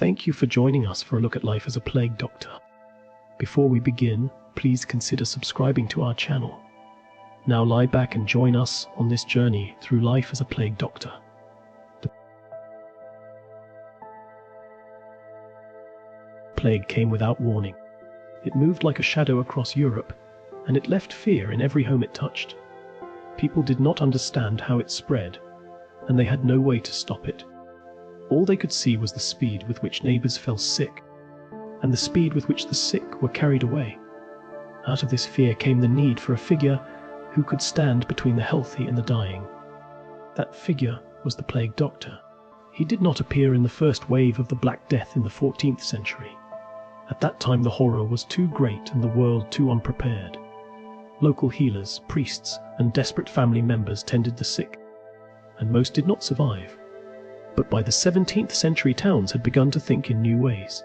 Thank you for joining us for a look at life as a plague doctor. Before we begin, please consider subscribing to our channel. Now lie back and join us on this journey through life as a plague doctor. The plague came without warning. It moved like a shadow across Europe, and it left fear in every home it touched. People did not understand how it spread, and they had no way to stop it. All they could see was the speed with which neighbors fell sick, and the speed with which the sick were carried away. Out of this fear came the need for a figure who could stand between the healthy and the dying. That figure was the plague doctor. He did not appear in the first wave of the Black Death in the 14th century. At that time the horror was too great and the world too unprepared. Local healers, priests, and desperate family members tended the sick, and most did not survive. But by the 17th century towns had begun to think in new ways.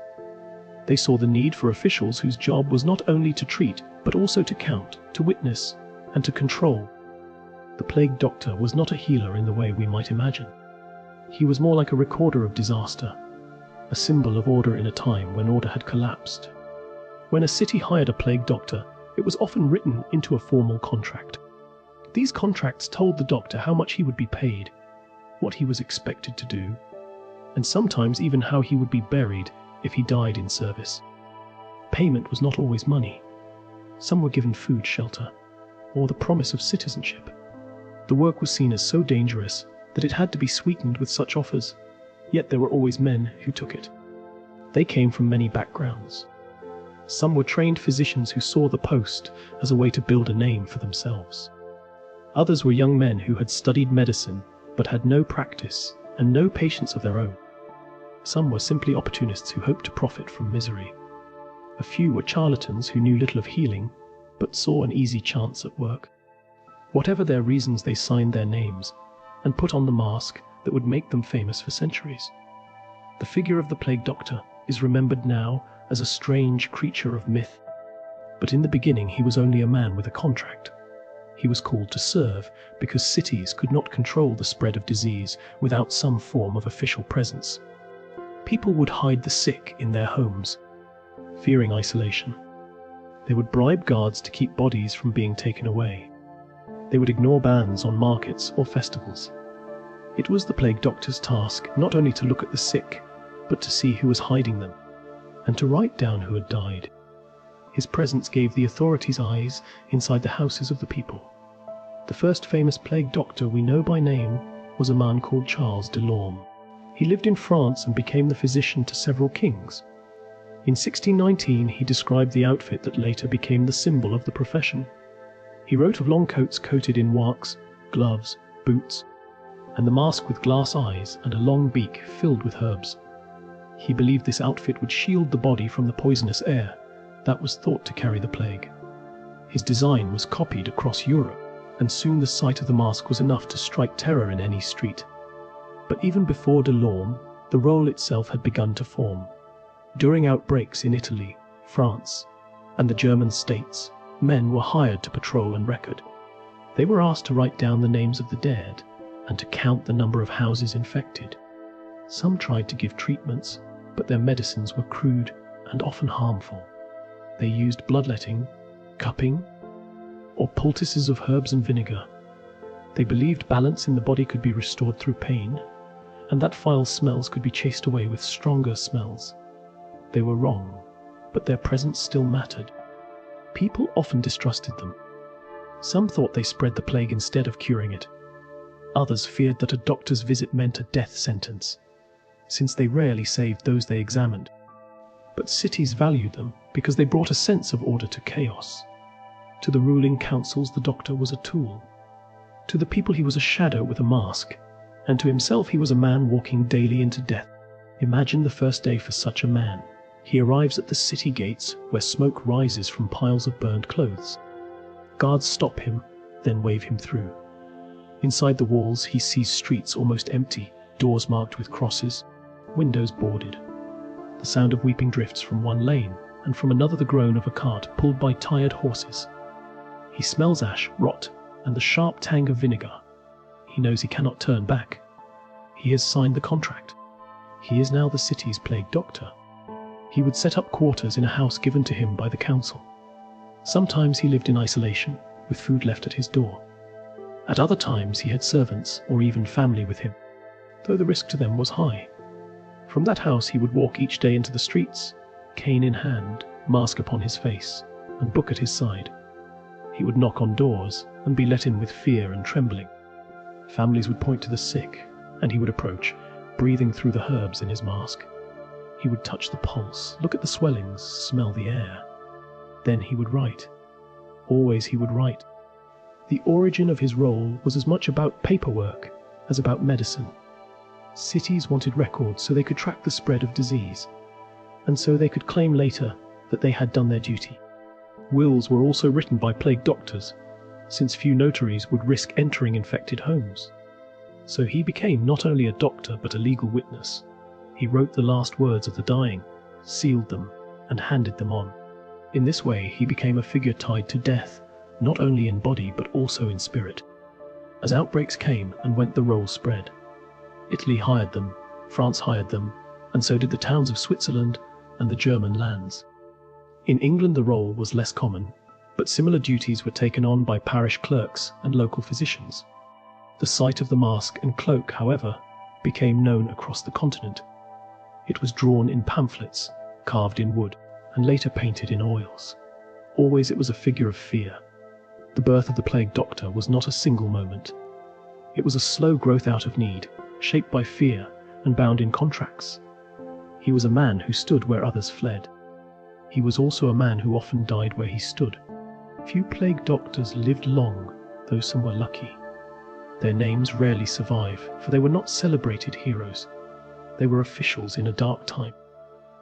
They saw the need for officials whose job was not only to treat, but also to count, to witness, and to control. The plague doctor was not a healer in the way we might imagine. He was more like a recorder of disaster, a symbol of order in a time when order had collapsed. When a city hired a plague doctor, it was often written into a formal contract. These contracts told the doctor how much he would be paid, what he was expected to do, and sometimes even how he would be buried if he died in service. Payment was not always money. Some were given food, shelter, or the promise of citizenship. The work was seen as so dangerous that it had to be sweetened with such offers, yet there were always men who took it. They came from many backgrounds. Some were trained physicians who saw the post as a way to build a name for themselves. Others were young men who had studied medicine but had no practice and no patients of their own. Some were simply opportunists who hoped to profit from misery. A few were charlatans who knew little of healing but saw an easy chance at work. Whatever their reasons, they signed their names and put on the mask that would make them famous for centuries. The figure of the plague doctor is remembered now as a strange creature of myth, but in the beginning he was only a man with a contract. He was called to serve because cities could not control the spread of disease without some form of official presence. People would hide the sick in their homes, fearing isolation. They would bribe guards to keep bodies from being taken away. They would ignore bans on markets or festivals. It was the plague doctor's task not only to look at the sick, but to see who was hiding them, and to write down who had died. His presence gave the authorities eyes inside the houses of the people. The first famous plague doctor we know by name was a man called Charles de Lorme. He lived in France and became the physician to several kings. In 1619 he described the outfit that later became the symbol of the profession. He wrote of long coats coated in wax, gloves, boots, and the mask with glass eyes and a long beak filled with herbs. He believed this outfit would shield the body from the poisonous air that was thought to carry the plague. His design was copied across Europe, and soon the sight of the mask was enough to strike terror in any street. But even before de Lorme, the role itself had begun to form. During outbreaks in Italy, France, and the German states, men were hired to patrol and record. They were asked to write down the names of the dead and to count the number of houses infected. Some tried to give treatments, but their medicines were crude and often harmful. They used bloodletting, cupping, or poultices of herbs and vinegar. They believed balance in the body could be restored through pain, and that foul smells could be chased away with stronger smells. They were wrong, but their presence still mattered. People often distrusted them. Some thought they spread the plague instead of curing it. Others feared that a doctor's visit meant a death sentence, since they rarely saved those they examined. But cities valued them because they brought a sense of order to chaos. To the ruling councils, the doctor was a tool. To the people, he was a shadow with a mask, and to himself he was a man walking daily into death. Imagine the first day for such a man. He arrives at the city gates where smoke rises from piles of burned clothes. Guards stop him, then wave him through. Inside the walls he sees streets almost empty, doors marked with crosses, windows boarded. The sound of weeping drifts from one lane, and from another the groan of a cart pulled by tired horses. He smells ash, rot, and the sharp tang of vinegar. He knows he cannot turn back. He has signed the contract. He is now the city's plague doctor. He would set up quarters in a house given to him by the council. Sometimes he lived in isolation, with food left at his door. At other times he had servants or even family with him, though the risk to them was high. From that house he would walk each day into the streets, cane in hand, mask upon his face, and book at his side. He would knock on doors and be let in with fear and trembling. Families would point to the sick, and he would approach, breathing through the herbs in his mask. He would touch the pulse, look at the swellings, smell the air. Then he would write. Always he would write. The origin of his role was as much about paperwork as about medicine. Cities wanted records so they could track the spread of disease, and so they could claim later that they had done their duty. Wills were also written by plague doctors, since few notaries would risk entering infected homes. So he became not only a doctor but a legal witness. He wrote the last words of the dying, sealed them, and handed them on. In this way he became a figure tied to death, not only in body but also in spirit. As outbreaks came and went, the role spread. Italy hired them, France hired them, and so did the towns of Switzerland and the German lands. In England the role was less common, but similar duties were taken on by parish clerks and local physicians. The sight of the mask and cloak, however, became known across the continent. It was drawn in pamphlets, carved in wood, and later painted in oils. Always it was a figure of fear. The birth of the plague doctor was not a single moment. It was a slow growth out of need, shaped by fear and bound in contracts. He was a man who stood where others fled. He was also a man who often died where he stood. Few plague doctors lived long, though some were lucky. Their names rarely survive, for they were not celebrated heroes. They were officials in a dark time,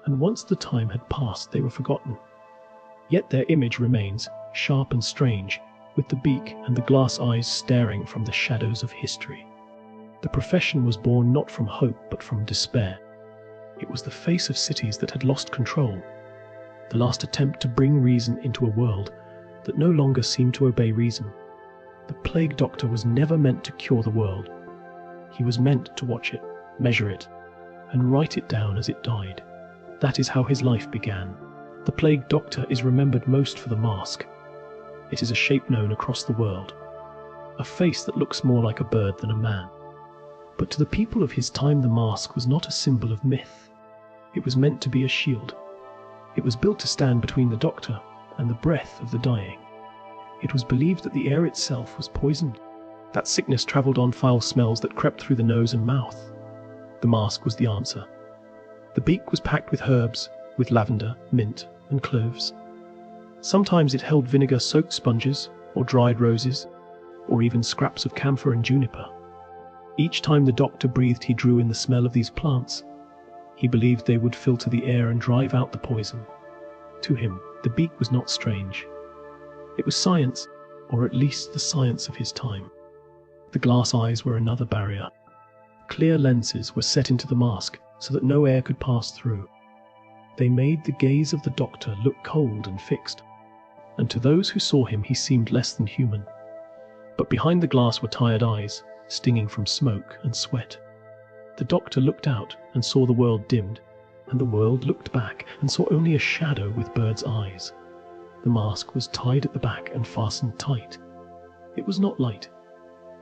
and once the time had passed they were forgotten. Yet their image remains, sharp and strange, with the beak and the glass eyes staring from the shadows of history. The profession was born not from hope but from despair. It was the face of cities that had lost control, the last attempt to bring reason into a world that no longer seemed to obey reason. The plague doctor was never meant to cure the world. He was meant to watch it, measure it, and write it down as it died. That is how his life began. The plague doctor is remembered most for the mask. It is a shape known across the world, a face that looks more like a bird than a man. But to the people of his time the mask was not a symbol of myth. It was meant to be a shield. It was built to stand between the doctor and the breath of the dying. It was believed that the air itself was poisoned, that sickness travelled on foul smells that crept through the nose and mouth. The mask was the answer. The beak was packed with herbs, with lavender, mint, and cloves. Sometimes it held vinegar-soaked sponges, or dried roses, or even scraps of camphor and juniper. Each time the doctor breathed he drew in the smell of these plants. He believed they would filter the air and drive out the poison. To him, the beak was not strange. It was science, or at least the science of his time. The glass eyes were another barrier. Clear lenses were set into the mask so that no air could pass through. They made the gaze of the doctor look cold and fixed, and to those who saw him he seemed less than human. But behind the glass were tired eyes, stinging from smoke and sweat. The doctor looked out and saw the world dimmed, and the world looked back and saw only a shadow with bird's eyes. The mask was tied at the back and fastened tight. It was not light.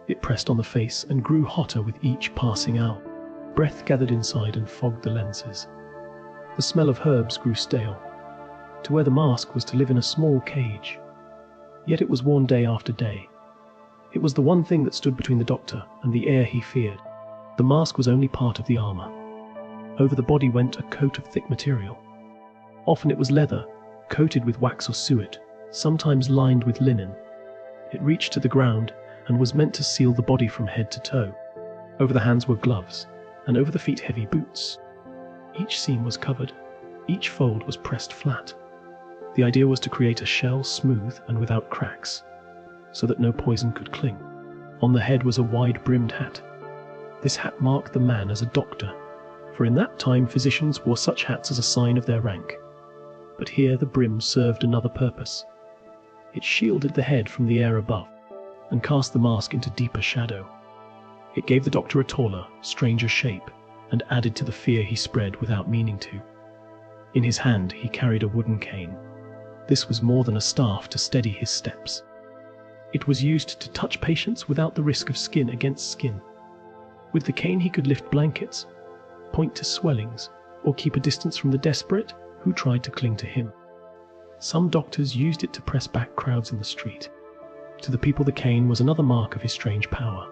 It pressed on the face and grew hotter with each passing hour. Breath gathered inside and fogged the lenses. The smell of herbs grew stale. To wear the mask was to live in a small cage. Yet it was worn day after day. It was the one thing that stood between the doctor and the air he feared. The mask was only part of the armour. Over the body went a coat of thick material. Often it was leather, coated with wax or suet, sometimes lined with linen. It reached to the ground and was meant to seal the body from head to toe. Over the hands were gloves, and over the feet heavy boots. Each seam was covered, each fold was pressed flat. The idea was to create a shell smooth and without cracks, so that no poison could cling. On the head was a wide-brimmed hat. This hat marked the man as a doctor, for in that time physicians wore such hats as a sign of their rank. But here the brim served another purpose. It shielded the head from the air above, and cast the mask into deeper shadow. It gave the doctor a taller, stranger shape, and added to the fear he spread without meaning to. In his hand he carried a wooden cane. This was more than a staff to steady his steps. It was used to touch patients without the risk of skin against skin. With the cane he could lift blankets, point to swellings, or keep a distance from the desperate who tried to cling to him. Some doctors used it to press back crowds in the street. To the people the cane was another mark of his strange power.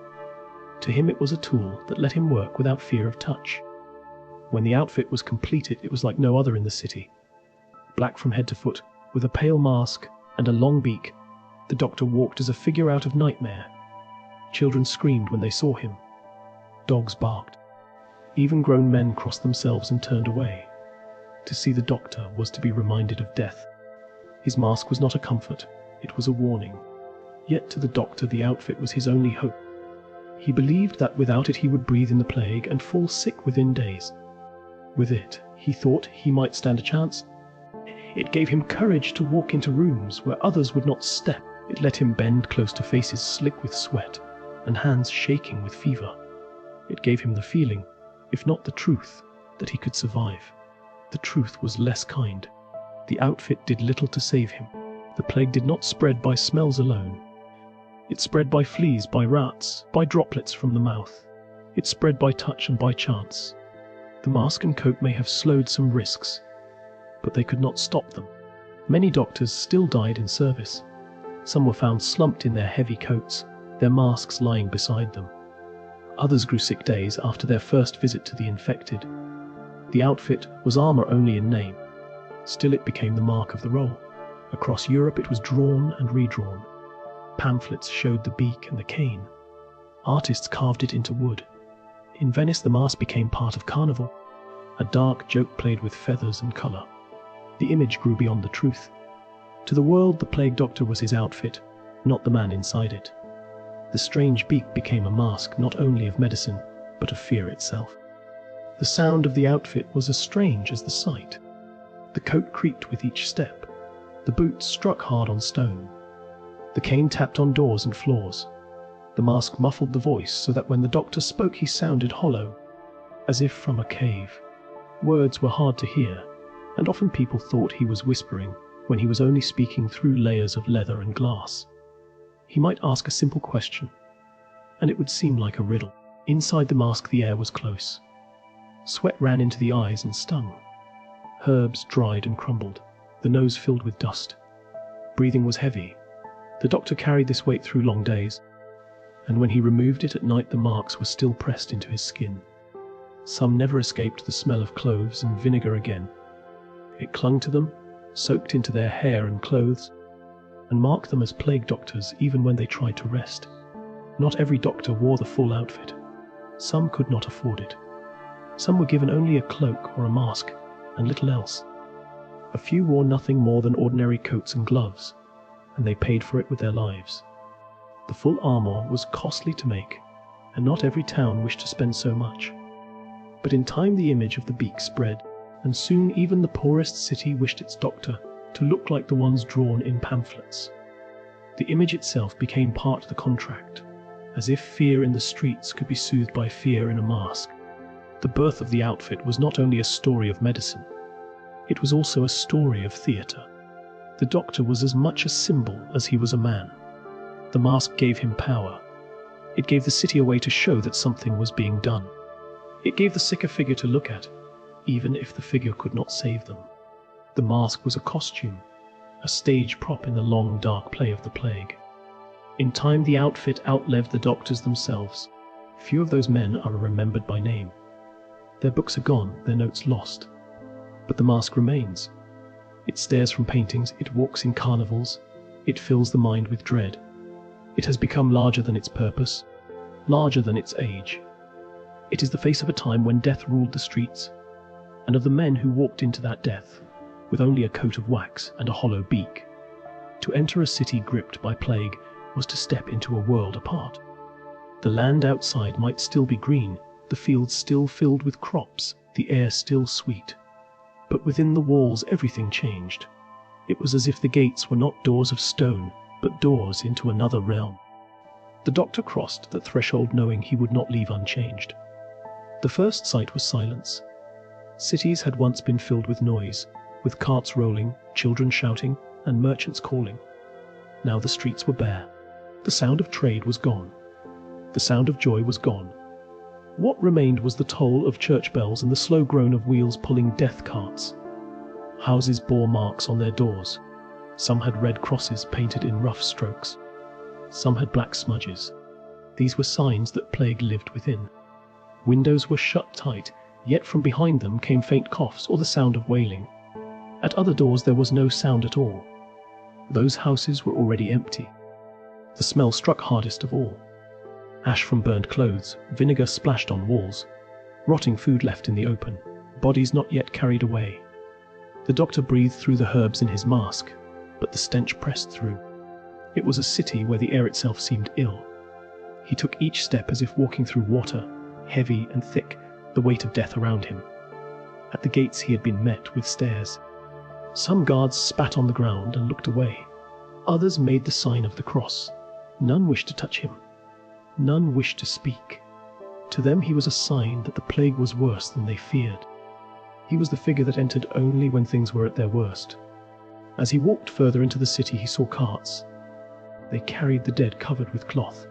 To him it was a tool that let him work without fear of touch. When the outfit was completed, it was like no other in the city. Black from head to foot, with a pale mask and a long beak, the doctor walked as a figure out of nightmare. Children screamed when they saw him. Dogs barked. Even grown men crossed themselves and turned away. To see the doctor was to be reminded of death. His mask was not a comfort, it was a warning. Yet to the doctor the outfit was his only hope. He believed that without it he would breathe in the plague and fall sick within days. With it, he thought he might stand a chance. It gave him courage to walk into rooms where others would not step. It let him bend close to faces slick with sweat and hands shaking with fever. It gave him the feeling, if not the truth, that he could survive. The truth was less kind. The outfit did little to save him. The plague did not spread by smells alone. It spread by fleas, by rats, by droplets from the mouth. It spread by touch and by chance. The mask and coat may have slowed some risks, but they could not stop them. Many doctors still died in service. Some were found slumped in their heavy coats, their masks lying beside them. Others grew sick days after their first visit to the infected. The outfit was armor only in name. Still it became the mark of the role. Across Europe it was drawn and redrawn. Pamphlets showed the beak and the cane. Artists carved it into wood. In Venice the mask became part of carnival, a dark joke played with feathers and colour. The image grew beyond the truth. To the world the plague doctor was his outfit, not the man inside it. The strange beak became a mask not only of medicine, but of fear itself. The sound of the outfit was as strange as the sight. The coat creaked with each step. The boots struck hard on stone. The cane tapped on doors and floors. The mask muffled the voice so that when the doctor spoke he sounded hollow, as if from a cave. Words were hard to hear, and often people thought he was whispering when he was only speaking through layers of leather and glass. He might ask a simple question, and it would seem like a riddle. Inside the mask the air was close. Sweat ran into the eyes and stung. Herbs dried and crumbled, the nose filled with dust. Breathing was heavy. The doctor carried this weight through long days, and when he removed it at night the marks were still pressed into his skin. Some never escaped the smell of cloves and vinegar again. It clung to them, soaked into their hair and clothes, and marked them as plague doctors even when they tried to rest. Not every doctor wore the full outfit. Some could not afford it. Some were given only a cloak or a mask, and little else. A few wore nothing more than ordinary coats and gloves, and they paid for it with their lives. The full armour was costly to make, and not every town wished to spend so much. But in time the image of the beak spread, and soon even the poorest city wished its doctor to look like the ones drawn in pamphlets. The image itself became part of the contract, as if fear in the streets could be soothed by fear in a mask. The birth of the outfit was not only a story of medicine, it was also a story of theatre. The doctor was as much a symbol as he was a man. The mask gave him power. It gave the city a way to show that something was being done. It gave the sick a figure to look at, even if the figure could not save them. The mask was a costume, a stage prop in the long dark play of the plague. In time the outfit outlived the doctors themselves. Few of those men are remembered by name. Their books are gone, their notes lost. But the mask remains. It stares from paintings, it walks in carnivals, it fills the mind with dread. It has become larger than its purpose, larger than its age. It is the face of a time when death ruled the streets, and of the men who walked into that death, with only a coat of wax and a hollow beak. To enter a city gripped by plague was to step into a world apart. The land outside might still be green, the fields still filled with crops, the air still sweet. But within the walls everything changed. It was as if the gates were not doors of stone, but doors into another realm. The doctor crossed that threshold knowing he would not leave unchanged. The first sight was silence. Cities had once been filled with noise, with carts rolling, children shouting, and merchants calling. Now the streets were bare. The sound of trade was gone. The sound of joy was gone. What remained was the toll of church bells and the slow groan of wheels pulling death carts. Houses bore marks on their doors. Some had red crosses painted in rough strokes. Some had black smudges. These were signs that plague lived within. Windows were shut tight, yet from behind them came faint coughs or the sound of wailing. At other doors there was no sound at all. Those houses were already empty. The smell struck hardest of all. Ash from burned clothes, vinegar splashed on walls, rotting food left in the open, bodies not yet carried away. The doctor breathed through the herbs in his mask, but the stench pressed through. It was a city where the air itself seemed ill. He took each step as if walking through water, heavy and thick, the weight of death around him. At the gates he had been met with stares. Some guards spat on the ground and looked away. Others made the sign of the cross. None wished to touch him. None wished to speak. To them he was a sign that the plague was worse than they feared. He was the figure that entered only when things were at their worst. As he walked further into the city he saw carts. They carried the dead covered with cloth,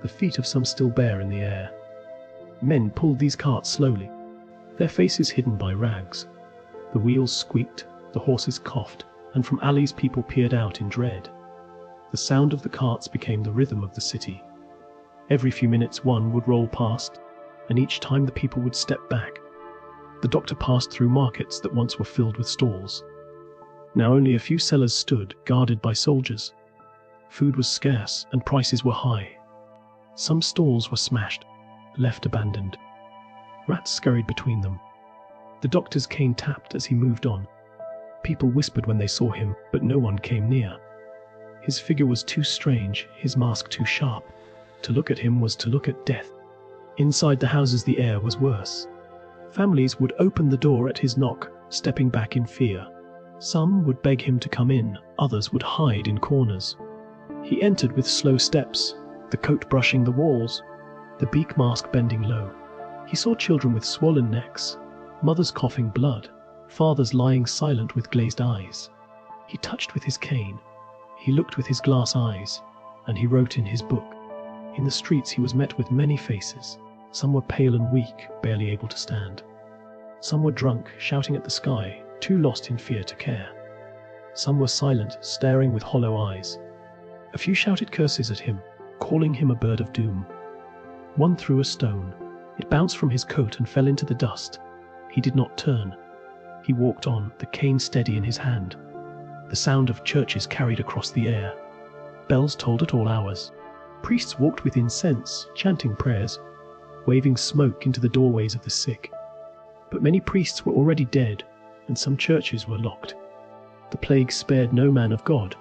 the feet of some still bare in the air. Men pulled these carts slowly, their faces hidden by rags. The wheels squeaked, the horses coughed, and from alleys people peered out in dread. The sound of the carts became the rhythm of the city. Every few minutes one would roll past, and each time the people would step back. The doctor passed through markets that once were filled with stalls. Now only a few sellers stood, guarded by soldiers. Food was scarce, and prices were high. Some stalls were smashed, left abandoned. Rats scurried between them. The doctor's cane tapped as he moved on. People whispered when they saw him, but no one came near. His figure was too strange, his mask too sharp. To look at him was to look at death. Inside the houses the air was worse. Families would open the door at his knock, stepping back in fear. Some would beg him to come in, others would hide in corners. He entered with slow steps, the coat brushing the walls, the beak mask bending low. He saw children with swollen necks, mothers coughing blood, fathers lying silent with glazed eyes. He touched with his cane, he looked with his glass eyes, and he wrote in his book. In the streets he was met with many faces. Some were pale and weak, barely able to stand. Some were drunk, shouting at the sky, too lost in fear to care. Some were silent, staring with hollow eyes. A few shouted curses at him, calling him a bird of doom. One threw a stone. It bounced from his coat and fell into the dust. He did not turn. He walked on, the cane steady in his hand. The sound of churches carried across the air. Bells tolled at all hours. Priests walked with incense, chanting prayers, waving smoke into the doorways of the sick. But many priests were already dead, and some churches were locked. The plague spared no man of God.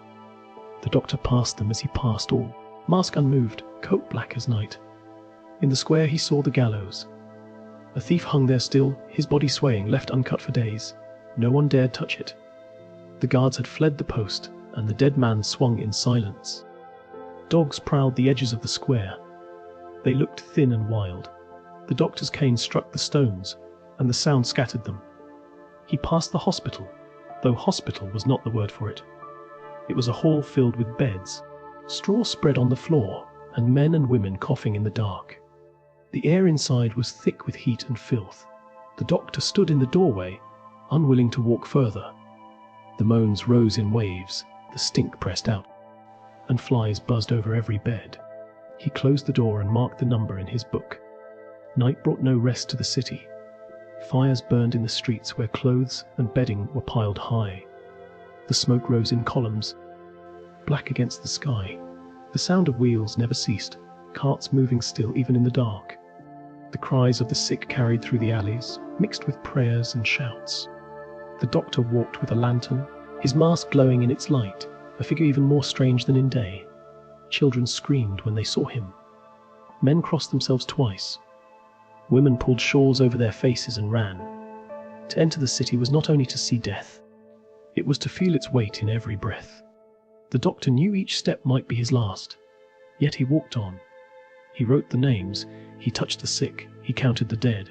The doctor passed them as he passed all, mask unmoved, coat black as night. In the square he saw the gallows. A thief hung there still, his body swaying, left uncut for days. No one dared touch it. The guards had fled the post, and the dead man swung in silence. Dogs prowled the edges of the square. They looked thin and wild. The doctor's cane struck the stones, and the sound scattered them. He passed the hospital, though hospital was not the word for it. It was a hall filled with beds, straw spread on the floor, and men and women coughing in the dark. The air inside was thick with heat and filth. The doctor stood in the doorway, unwilling to walk further. The moans rose in waves, the stink pressed out, and flies buzzed over every bed. He closed the door and marked the number in his book. Night brought no rest to the city. Fires burned in the streets where clothes and bedding were piled high. The smoke rose in columns, black against the sky. The sound of wheels never ceased, carts moving still even in the dark. The cries of the sick carried through the alleys, mixed with prayers and shouts. The doctor walked with a lantern, his mask glowing in its light, a figure even more strange than in day. Children screamed when they saw him. Men crossed themselves twice. Women pulled shawls over their faces and ran. To enter the city was not only to see death, it was to feel its weight in every breath. The doctor knew each step might be his last, yet he walked on. He wrote the names, he touched the sick, he counted the dead.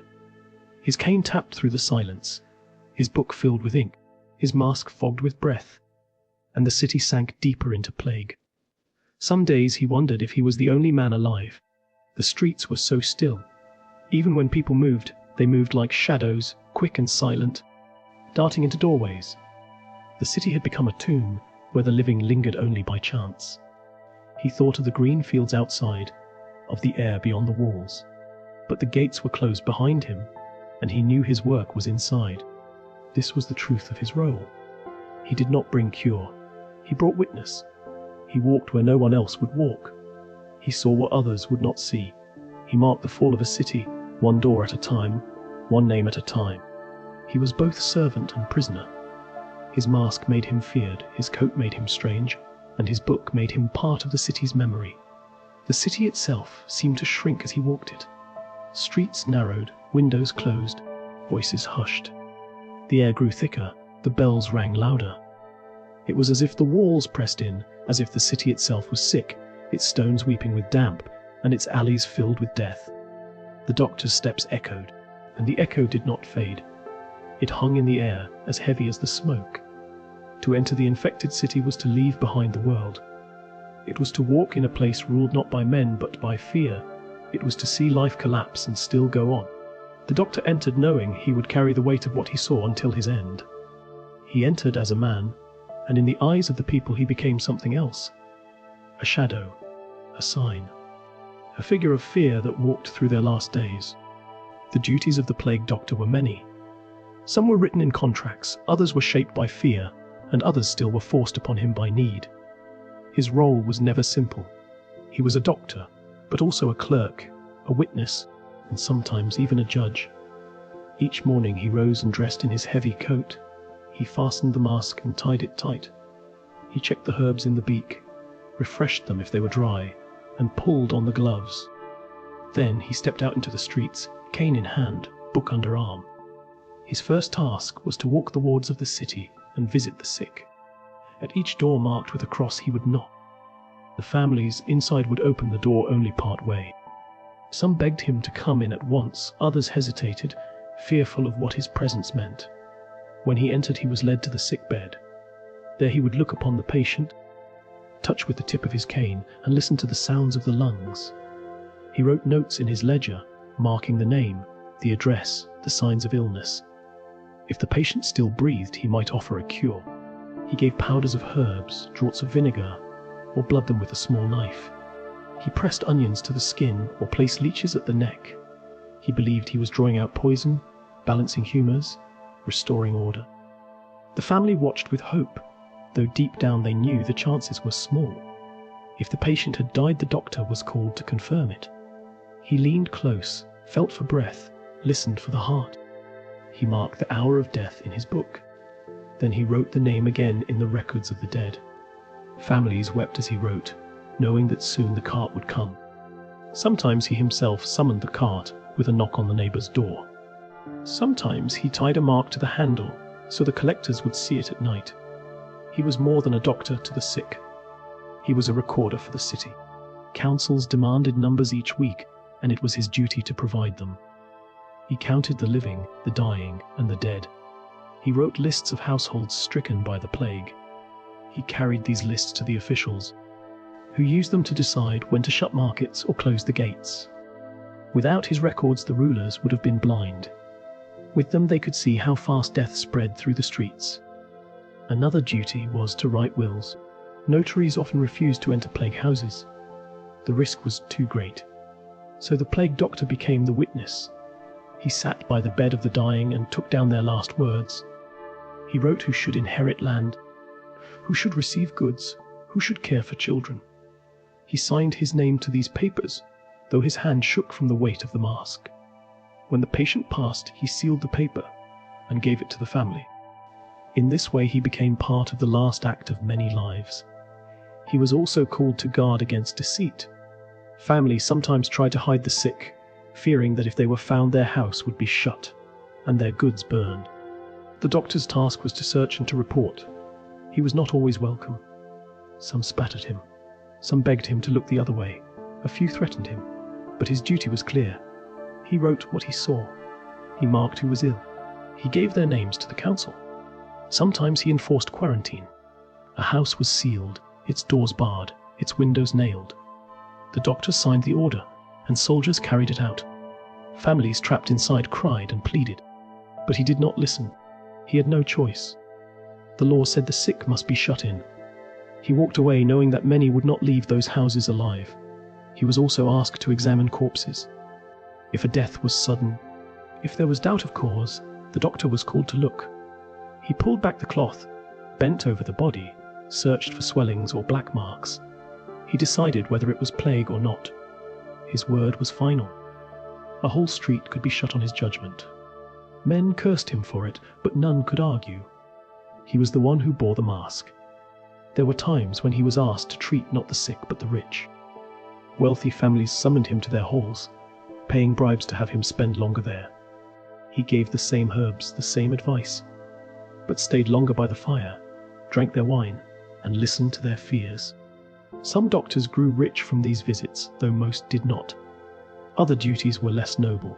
His cane tapped through the silence, his book filled with ink, his mask fogged with breath, and the city sank deeper into plague. Some days he wondered if he was the only man alive. The streets were so still. Even when people moved, they moved like shadows, quick and silent, darting into doorways. The city had become a tomb where the living lingered only by chance. He thought of the green fields outside, of the air beyond the walls. But the gates were closed behind him, and he knew his work was inside. This was the truth of his role. He did not bring cure. He brought witness. He walked where no one else would walk. He saw what others would not see. He marked the fall of a city, one door at a time, one name at a time. He was both servant and prisoner. His mask made him feared, his coat made him strange, and his book made him part of the city's memory. The city itself seemed to shrink as he walked it. Streets narrowed, windows closed, voices hushed. The air grew thicker, the bells rang louder. It was as if the walls pressed in, as if the city itself was sick, its stones weeping with damp, and its alleys filled with death. The doctor's steps echoed, and the echo did not fade. It hung in the air, as heavy as the smoke. To enter the infected city was to leave behind the world. It was to walk in a place ruled not by men but by fear. It was to see life collapse and still go on. The doctor entered knowing he would carry the weight of what he saw until his end. He entered as a man, and in the eyes of the people he became something else. A shadow, a sign, a figure of fear that walked through their last days. The duties of the plague doctor were many. Some were written in contracts, others were shaped by fear, and others still were forced upon him by need. His role was never simple. He was a doctor, but also a clerk, a witness, and sometimes even a judge. Each morning he rose and dressed in his heavy coat. He fastened the mask and tied it tight. He checked the herbs in the beak, refreshed them if they were dry, and pulled on the gloves. Then he stepped out into the streets, cane in hand, book under arm. His first task was to walk the wards of the city and visit the sick. At each door marked with a cross he would knock. The families inside would open the door only part way. Some begged him to come in at once, others hesitated, fearful of what his presence meant. When he entered he was led to the sick bed. There he would look upon the patient, touch with the tip of his cane, and listen to the sounds of the lungs. He wrote notes in his ledger, marking the name, the address, the signs of illness. If the patient still breathed, he might offer a cure. He gave powders of herbs, draughts of vinegar, or blood them with a small knife. He pressed onions to the skin or placed leeches at the neck. He believed he was drawing out poison, balancing humours, restoring order. The family watched with hope, though deep down they knew the chances were small. If the patient had died, the doctor was called to confirm it. He leaned close, felt for breath, listened for the heart. He marked the hour of death in his book. Then he wrote the name again in the records of the dead. Families wept as he wrote, knowing that soon the cart would come. Sometimes he himself summoned the cart with a knock on the neighbour's door. Sometimes he tied a mark to the handle so the collectors would see it at night. He was more than a doctor to the sick. He was a recorder for the city. Councils demanded numbers each week, and it was his duty to provide them. He counted the living, the dying, and the dead. He wrote lists of households stricken by the plague. He carried these lists to the officials, who used them to decide when to shut markets or close the gates. Without his records, the rulers would have been blind. With them they could see how fast death spread through the streets. Another duty was to write wills. Notaries often refused to enter plague houses. The risk was too great. So the plague doctor became the witness. He sat by the bed of the dying and took down their last words. He wrote who should inherit land, who should receive goods, who should care for children. He signed his name to these papers, though his hand shook from the weight of the mask. When the patient passed, he sealed the paper and gave it to the family. In this way he became part of the last act of many lives. He was also called to guard against deceit. Families sometimes tried to hide the sick, fearing that if they were found their house would be shut and their goods burned. The doctor's task was to search and to report. He was not always welcome. Some spat at him. Some begged him to look the other way. A few threatened him, but his duty was clear. He wrote what he saw. He marked who was ill. He gave their names to the council. Sometimes he enforced quarantine. A house was sealed, its doors barred, its windows nailed. The doctor signed the order, and soldiers carried it out. Families trapped inside cried and pleaded, but he did not listen. He had no choice. The law said the sick must be shut in. He walked away knowing that many would not leave those houses alive. He was also asked to examine corpses. If a death was sudden, if there was doubt of cause, the doctor was called to look. He pulled back the cloth, bent over the body, searched for swellings or black marks. He decided whether it was plague or not. His word was final. A whole street could be shut on his judgment. Men cursed him for it, but none could argue. He was the one who bore the mask. There were times when he was asked to treat not the sick but the rich. Wealthy families summoned him to their halls, paying bribes to have him spend longer there. He gave the same herbs, the same advice, but stayed longer by the fire, drank their wine, and listened to their fears. Some doctors grew rich from these visits, though most did not. Other duties were less noble.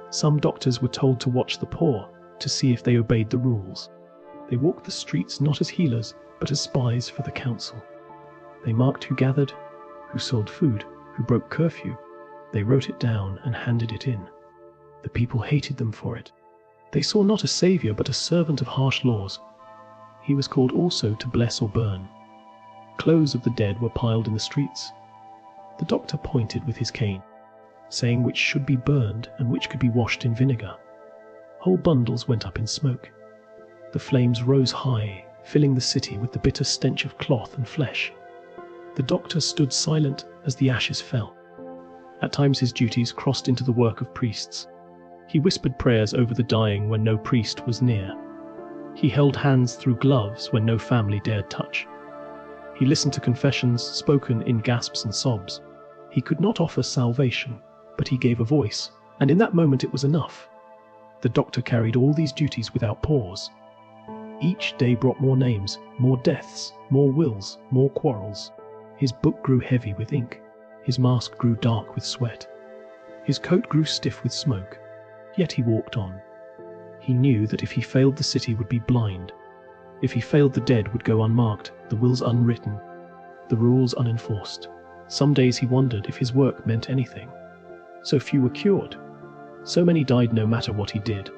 Some doctors were told to watch the poor, to see if they obeyed the rules. They walked the streets not as healers, but as spies for the council. They marked who gathered, who sold food, who broke curfew. They wrote it down and handed it in. The people hated them for it. They saw not a savior, but a servant of harsh laws. He was called also to bless or burn. Clothes of the dead were piled in the streets. The doctor pointed with his cane, saying which should be burned and which could be washed in vinegar. Whole bundles went up in smoke. The flames rose high, filling the city with the bitter stench of cloth and flesh. The doctor stood silent as the ashes fell. At times his duties crossed into the work of priests. He whispered prayers over the dying when no priest was near. He held hands through gloves when no family dared touch. He listened to confessions spoken in gasps and sobs. He could not offer salvation, but he gave a voice, and in that moment it was enough. The doctor carried all these duties without pause. Each day brought more names, more deaths, more wills, more quarrels. His book grew heavy with ink. His mask grew dark with sweat. His coat grew stiff with smoke. Yet he walked on. He knew that if he failed, the city would be blind. If he failed, the dead would go unmarked, the wills unwritten, the rules unenforced. Some days he wondered if his work meant anything. So few were cured. So many died no matter what he did.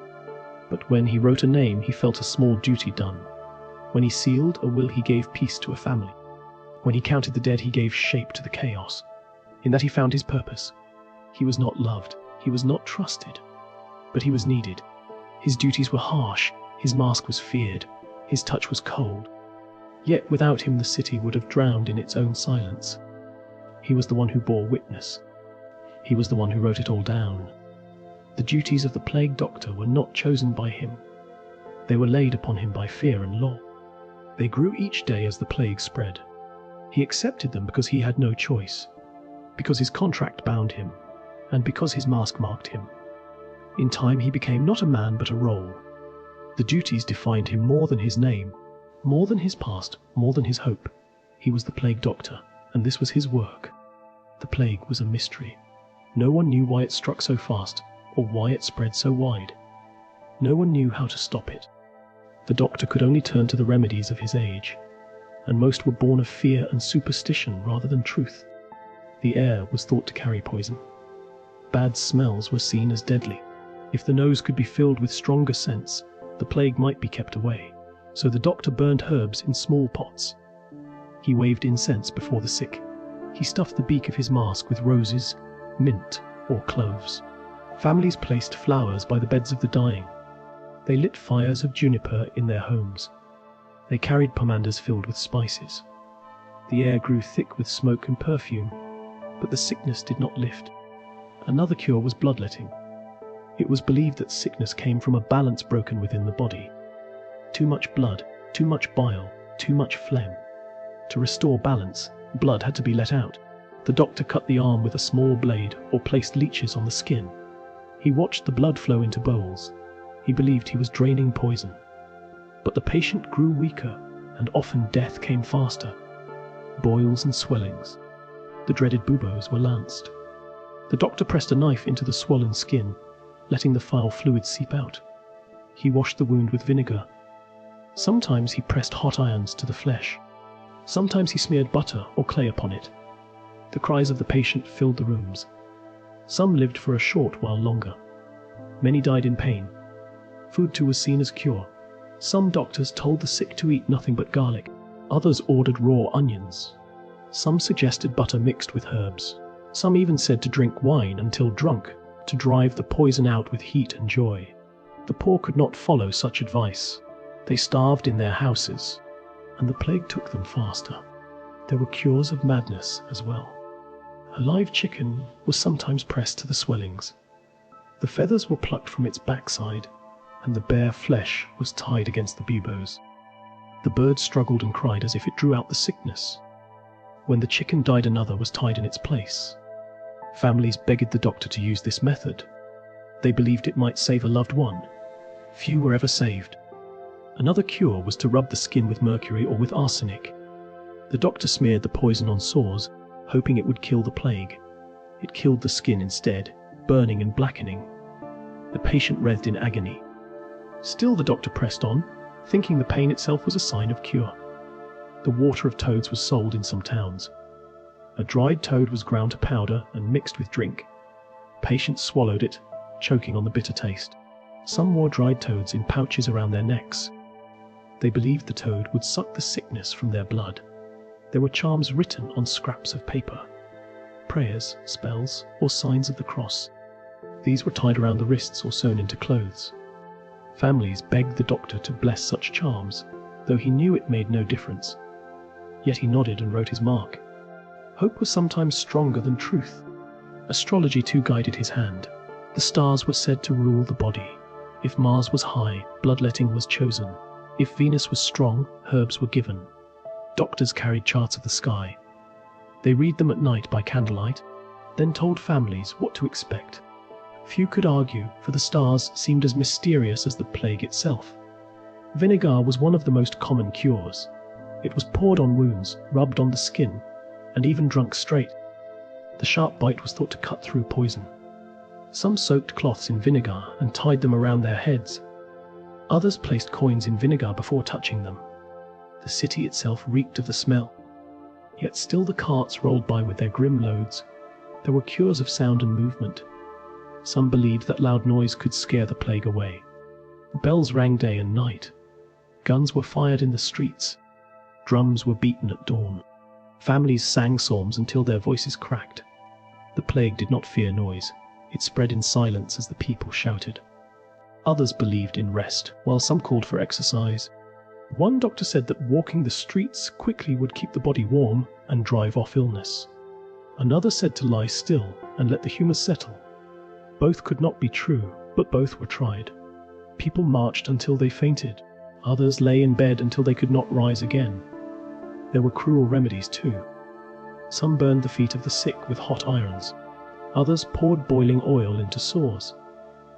But when he wrote a name, he felt a small duty done. When he sealed a will, he gave peace to a family. When he counted the dead, he gave shape to the chaos. In that he found his purpose. He was not loved, he was not trusted, but he was needed. His duties were harsh, his mask was feared, his touch was cold. Yet without him the city would have drowned in its own silence. He was the one who bore witness. He was the one who wrote it all down. The duties of the plague doctor were not chosen by him. They were laid upon him by fear and law. They grew each day as the plague spread. He accepted them because he had no choice, because his contract bound him, and because his mask marked him. In time he became not a man but a role. The duties defined him more than his name, more than his past, more than his hope. He was the plague doctor, and this was his work. The plague was a mystery. No one knew why it struck so fast, or why it spread so wide. No one knew how to stop it. The doctor could only turn to the remedies of his age, and most were born of fear and superstition rather than truth. The air was thought to carry poison. Bad smells were seen as deadly. If the nose could be filled with stronger scents, the plague might be kept away. So the doctor burned herbs in small pots. He waved incense before the sick. He stuffed the beak of his mask with roses, mint, or cloves. Families placed flowers by the beds of the dying. They lit fires of juniper in their homes. They carried pomanders filled with spices. The air grew thick with smoke and perfume, but the sickness did not lift. Another cure was bloodletting. It was believed that sickness came from a balance broken within the body. Too much blood, too much bile, too much phlegm. To restore balance, blood had to be let out. The doctor cut the arm with a small blade or placed leeches on the skin. He watched the blood flow into bowls. He believed he was draining poison. But the patient grew weaker, and often death came faster. Boils and swellings. The dreaded buboes were lanced. The doctor pressed a knife into the swollen skin. letting the foul fluid seep out. He washed the wound with vinegar. Sometimes he pressed hot irons to the flesh. Sometimes he smeared butter or clay upon it. The cries of the patient filled the rooms. Some lived for a short while longer. Many died in pain. Food too was seen as cure. Some doctors told the sick to eat nothing but garlic. Others ordered raw onions. Some suggested butter mixed with herbs. Some even said to drink wine until drunk, to drive the poison out with heat and joy. The poor could not follow such advice. They starved in their houses, and the plague took them faster. There were cures of madness as well. A live chicken was sometimes pressed to the swellings. The feathers were plucked from its backside, and the bare flesh was tied against the buboes. The bird struggled and cried as if it drew out the sickness. When the chicken died, another was tied in its place. Families begged the doctor to use this method. They believed it might save a loved one. Few were ever saved. Another cure was to rub the skin with mercury or with arsenic. The doctor smeared the poison on sores, hoping it would kill the plague. It killed the skin instead, burning and blackening. The patient writhed in agony. Still the doctor pressed on, thinking the pain itself was a sign of cure. The water of toads was sold in some towns. A dried toad was ground to powder and mixed with drink. Patients swallowed it, choking on the bitter taste. Some wore dried toads in pouches around their necks. They believed the toad would suck the sickness from their blood. There were charms written on scraps of paper, prayers, spells, or signs of the cross. These were tied around the wrists or sewn into clothes. Families begged the doctor to bless such charms, though he knew it made no difference. Yet he nodded and wrote his mark. Hope was sometimes stronger than truth. Astrology too guided his hand. The stars were said to rule the body. If Mars was high, bloodletting was chosen. If Venus was strong, herbs were given. Doctors carried charts of the sky. They read them at night by candlelight, then told families what to expect. Few could argue, for the stars seemed as mysterious as the plague itself. Vinegar was one of the most common cures. It was poured on wounds, rubbed on the skin, and even drunk straight. The sharp bite was thought to cut through poison. Some soaked cloths in vinegar and tied them around their heads. Others placed coins in vinegar before touching them. The city itself reeked of the smell. Yet still the carts rolled by with their grim loads. There were cures of sound and movement. Some believed that loud noise could scare the plague away. Bells rang day and night. Guns were fired in the streets. Drums were beaten at dawn. Families sang psalms until their voices cracked. The plague did not fear noise. It spread in silence as the people shouted. Others believed in rest, while some called for exercise. One doctor said that walking the streets quickly would keep the body warm and drive off illness. Another said to lie still and let the humours settle. Both could not be true, but both were tried. People marched until they fainted. Others lay in bed until they could not rise again. There were cruel remedies too. Some burned the feet of the sick with hot irons. Others poured boiling oil into sores.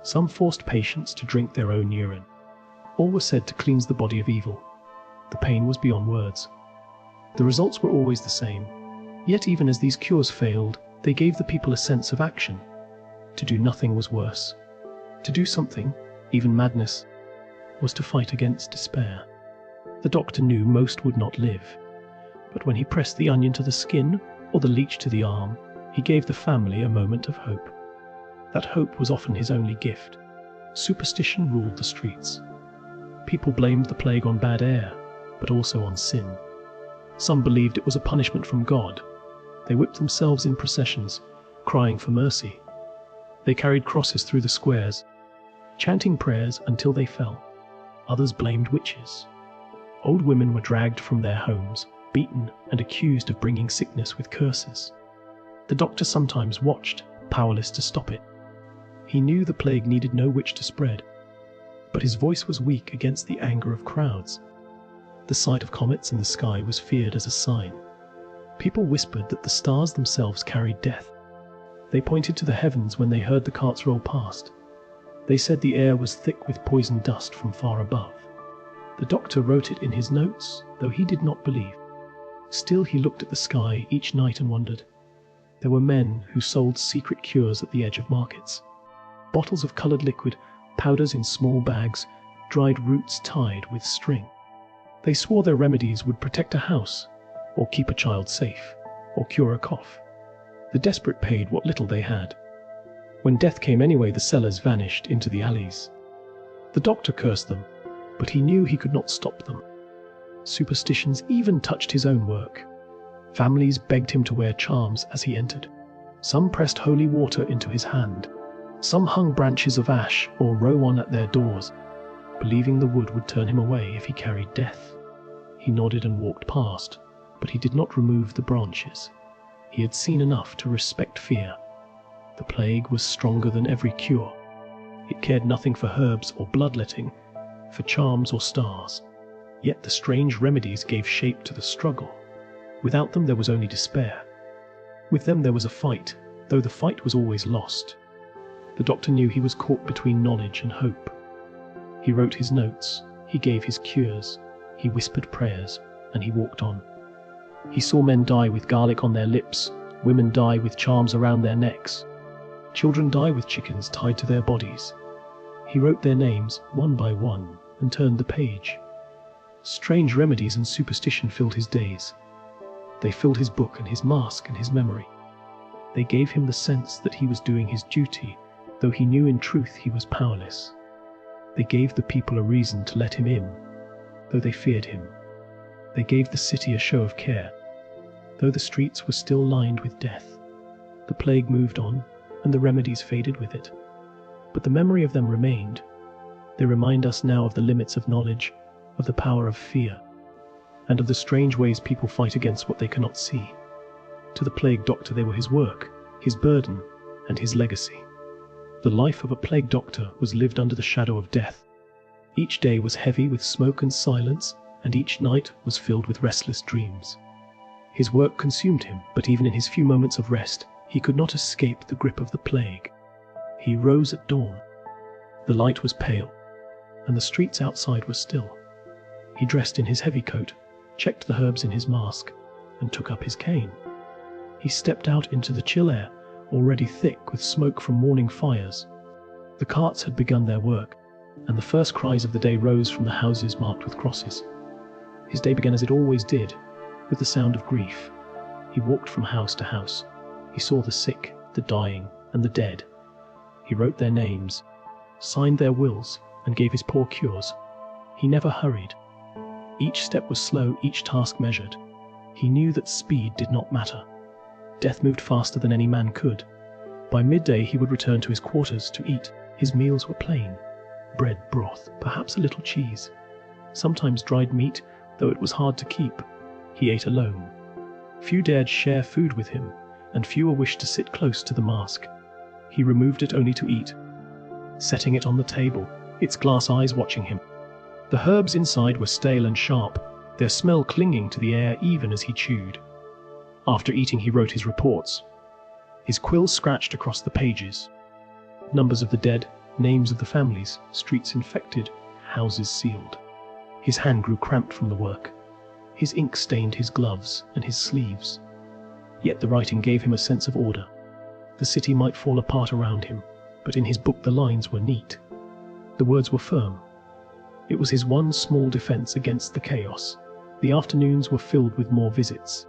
Some forced patients to drink their own urine. All were said to cleanse the body of evil. The pain was beyond words. The results were always the same. Yet even as these cures failed, they gave the people a sense of action. To do nothing was worse. To do something, even madness, was to fight against despair. The doctor knew most would not live. But when he pressed the onion to the skin, or the leech to the arm, he gave the family a moment of hope. That hope was often his only gift. Superstition ruled the streets. People blamed the plague on bad air, but also on sin. Some believed it was a punishment from God. They whipped themselves in processions, crying for mercy. They carried crosses through the squares, chanting prayers until they fell. Others blamed witches. Old women were dragged from their homes, beaten and accused of bringing sickness with curses. The doctor sometimes watched, powerless to stop it. He knew the plague needed no witch to spread, but his voice was weak against the anger of crowds. The sight of comets in the sky was feared as a sign. People whispered that the stars themselves carried death. They pointed to the heavens when they heard the carts roll past. They said the air was thick with poison dust from far above. The doctor wrote it in his notes, though he did not believe. Still he looked at the sky each night and wondered. There were men who sold secret cures at the edge of markets. bottles of coloured liquid, powders in small bags, dried roots tied with string. They swore their remedies would protect a house, or keep a child safe, or cure a cough. The desperate paid what little they had. When death came anyway, the sellers vanished into the alleys. The doctor cursed them, but he knew he could not stop them. Superstitions even touched his own work. Families begged him to wear charms as he entered. Some pressed holy water into his hand. Some hung branches of ash or rowan at their doors, believing the wood would turn him away if he carried death. He nodded and walked past, but he did not remove the branches. He had seen enough to respect fear. The plague was stronger than every cure. It cared nothing for herbs or bloodletting, for charms or stars. Yet the strange remedies gave shape to the struggle. Without them there was only despair. With them there was a fight, though the fight was always lost. The doctor knew he was caught between knowledge and hope. He wrote his notes, he gave his cures, he whispered prayers, and he walked on. He saw men die with garlic on their lips, women die with charms around their necks, children die with chickens tied to their bodies. He wrote their names one by one and turned the page. Strange remedies and superstition filled his days. They filled his book and his mask and his memory. They gave him the sense that he was doing his duty, though he knew in truth he was powerless. They gave the people a reason to let him in, though they feared him. They gave the city a show of care, though the streets were still lined with death. The plague moved on, and the remedies faded with it. But the memory of them remained. They remind us now of the limits of knowledge, of the power of fear, and of the strange ways people fight against what they cannot see. To the plague doctor they were his work, his burden, and his legacy. The life of a plague doctor was lived under the shadow of death. Each day was heavy with smoke and silence, and each night was filled with restless dreams. His work consumed him, but even in his few moments of rest, he could not escape the grip of the plague. He rose at dawn. The light was pale, and the streets outside were still. He dressed in his heavy coat, checked the herbs in his mask, and took up his cane. He stepped out into the chill air, already thick with smoke from morning fires. The carts had begun their work, and the first cries of the day rose from the houses marked with crosses. His day began as it always did, with the sound of grief. He walked from house to house. He saw the sick, the dying, and the dead. He wrote their names, signed their wills, and gave his poor cures. He never hurried. Each step was slow, each task measured. He knew that speed did not matter. Death moved faster than any man could. By midday he would return to his quarters to eat. His meals were plain. Bread, broth, perhaps a little cheese. Sometimes dried meat, though it was hard to keep. He ate alone. Few dared share food with him, and fewer wished to sit close to the mask. He removed it only to eat, setting it on the table, its glass eyes watching him. The herbs inside were stale and sharp, their smell clinging to the air even as he chewed. After eating he wrote his reports. His quill scratched across the pages. Numbers of the dead, names of the families, streets infected, houses sealed. His hand grew cramped from the work. His ink stained his gloves and his sleeves. Yet the writing gave him a sense of order. The city might fall apart around him, but in his book the lines were neat. The words were firm. It was his one small defense against the chaos. The afternoons were filled with more visits.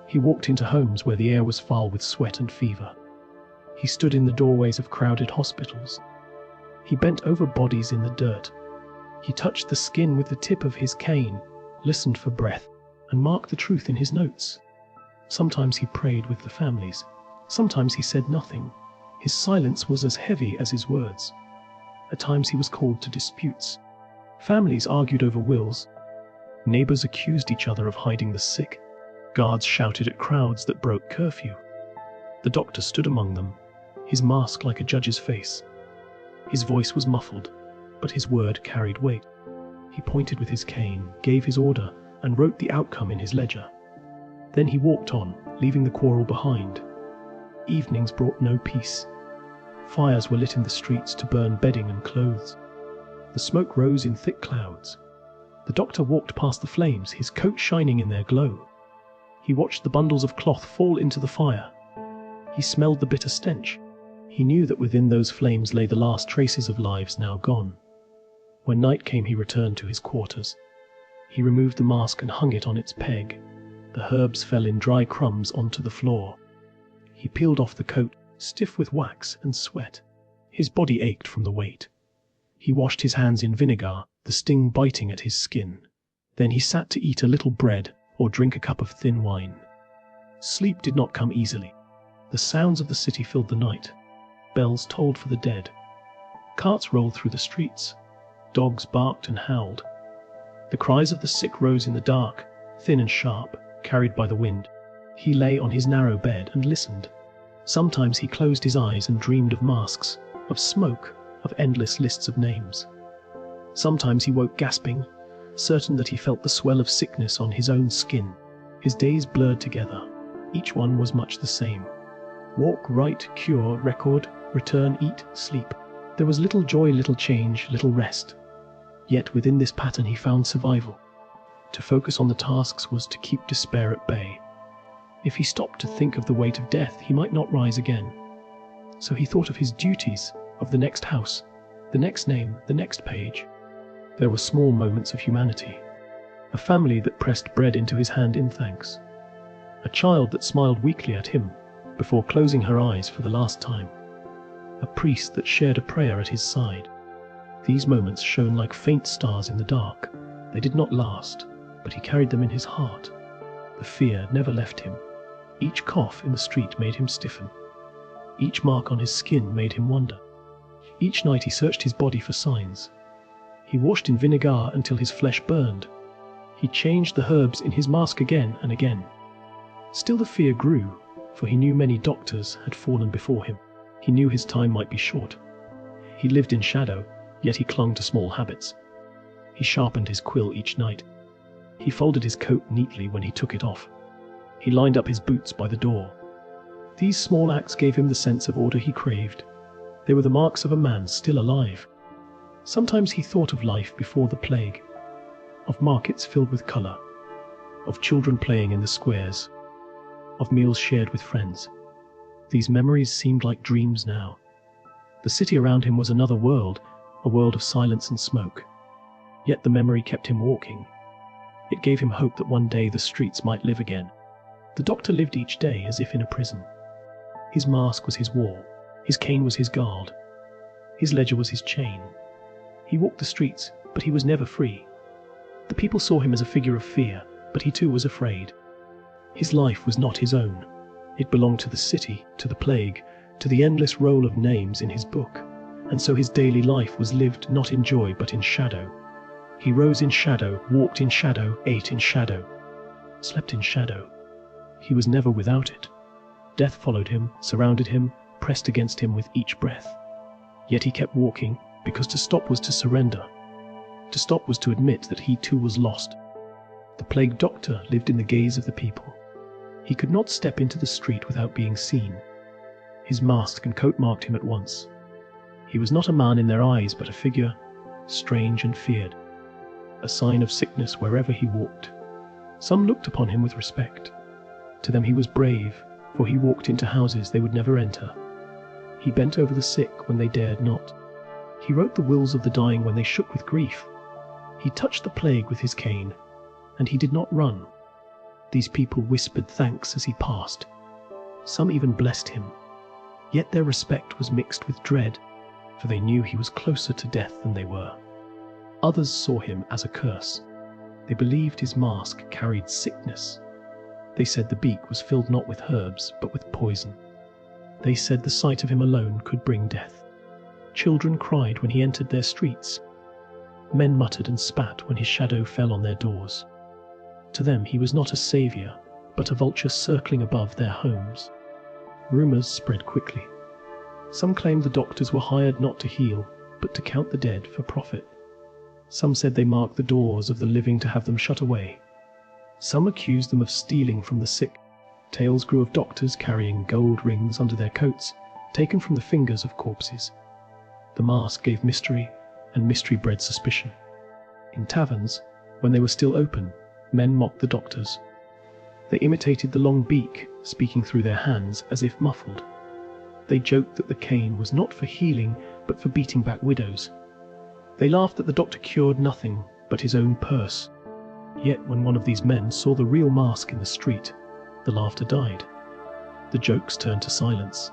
He walked into homes where the air was foul with sweat and fever. He stood in the doorways of crowded hospitals. He bent over bodies in the dirt. He touched the skin with the tip of his cane, listened for breath, and marked the truth in his notes. Sometimes he prayed with the families. Sometimes he said nothing. His silence was as heavy as his words. At times he was called to disputes. Families argued over wills. Neighbors accused each other of hiding the sick. Guards shouted at crowds that broke curfew. The doctor stood among them, his mask like a judge's face. His voice was muffled, but his word carried weight. He pointed with his cane, gave his order, and wrote the outcome in his ledger. Then he walked on, leaving the quarrel behind. Evenings brought no peace. Fires were lit in the streets to burn bedding and clothes. The smoke rose in thick clouds. The doctor walked past the flames, his coat shining in their glow. He watched the bundles of cloth fall into the fire. He smelled the bitter stench. He He knew that within those flames lay the last traces of lives now gone. When night came, he returned to his quarters. He removed the mask and hung it on its peg. The herbs fell in dry crumbs onto the floor. He peeled off the coat, stiff with wax and sweat. His body ached from the weight. He washed his hands in vinegar, the sting biting at his skin. Then he sat to eat a little bread or drink a cup of thin wine. Sleep did not come easily. The sounds of the city filled the night. Bells tolled for the dead. Carts rolled through the streets. Dogs barked and howled. The cries of the sick rose in the dark, thin and sharp, carried by the wind. He lay on his narrow bed and listened. Sometimes he closed his eyes and dreamed of masks, of smoke, of endless lists of names. Sometimes he woke gasping, certain that he felt the swell of sickness on his own skin. His days blurred together. Each one was much the same. Walk, write, cure, record, return, eat, sleep. There was little joy, little change, little rest. Yet within this pattern he found survival. To focus on the tasks was to keep despair at bay. If he stopped to think of the weight of death, he might not rise again. So he thought of his duties, of the next house, the next name, the next page. There were small moments of humanity. A family that pressed bread into his hand in thanks. A child that smiled weakly at him before closing her eyes for the last time. A priest that shared a prayer at his side. These moments shone like faint stars in the dark. They did not last, but he carried them in his heart. The fear never left him. Each cough in the street made him stiffen. Each mark on his skin made him wonder. Each night he searched his body for signs. He washed in vinegar until his flesh burned. He changed the herbs in his mask again and again. Still the fear grew, for he knew many doctors had fallen before him. He knew his time might be short. He lived in shadow, yet he clung to small habits. He sharpened his quill each night. He folded his coat neatly when he took it off. He lined up his boots by the door. These small acts gave him the sense of order he craved. They were the marks of a man still alive. Sometimes he thought of life before the plague, of markets filled with colour, of children playing in the squares, of meals shared with friends. These memories seemed like dreams now. The city around him was another world, a world of silence and smoke. Yet the memory kept him walking. It gave him hope that one day the streets might live again. The doctor lived each day as if in a prison. His mask was his wall, his cane was his guard, his ledger was his chain. He walked the streets, but he was never free. The people saw him as a figure of fear, but he too was afraid. His life was not his own. It belonged to the city, to the plague, to the endless roll of names in his book. And so his daily life was lived not in joy but in shadow. He rose in shadow, walked in shadow, ate in shadow, slept in shadow. He was never without it. Death followed him, surrounded him, pressed against him with each breath. Yet he kept walking, because to stop was to surrender. To stop was to admit that he too was lost. The plague doctor lived in the gaze of the people. He could not step into the street without being seen. His mask and coat marked him at once. He was not a man in their eyes, but a figure, strange and feared, a sign of sickness wherever he walked. Some looked upon him with respect. To them he was brave, for he walked into houses they would never enter. He bent over the sick when they dared not. He wrote the wills of the dying when they shook with grief. He touched the plague with his cane, and he did not run. These people whispered thanks as he passed. Some even blessed him. Yet their respect was mixed with dread, for they knew he was closer to death than they were. Others saw him as a curse. They believed his mask carried sickness. They said the beak was filled not with herbs, but with poison. They said the sight of him alone could bring death. Children cried when he entered their streets. Men muttered and spat when his shadow fell on their doors. To them he was not a saviour, but a vulture circling above their homes. Rumours spread quickly. Some claimed the doctors were hired not to heal, but to count the dead for profit. Some said they marked the doors of the living to have them shut away. Some accused them of stealing from the sick. Tales grew of doctors carrying gold rings under their coats, taken from the fingers of corpses. The mask gave mystery, and mystery bred suspicion. In taverns, when they were still open, men mocked the doctors. They imitated the long beak, speaking through their hands as if muffled. They joked that the cane was not for healing, but for beating back widows. They laughed that the doctor cured nothing but his own purse. Yet when one of these men saw the real mask in the street, the laughter died. The jokes turned to silence.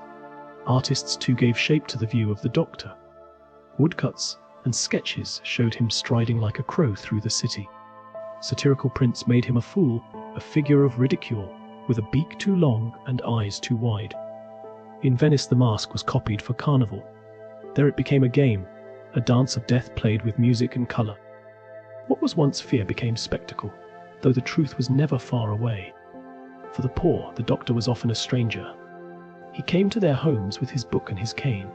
Artists too gave shape to the view of the doctor. Woodcuts and sketches showed him striding like a crow through the city. Satirical prints made him a fool, a figure of ridicule, with a beak too long and eyes too wide. In Venice the mask was copied for carnival. There it became a game, a dance of death played with music and colour. What was once fear became spectacle, though the truth was never far away. For the poor, the doctor was often a stranger. He came to their homes with his book and his cane.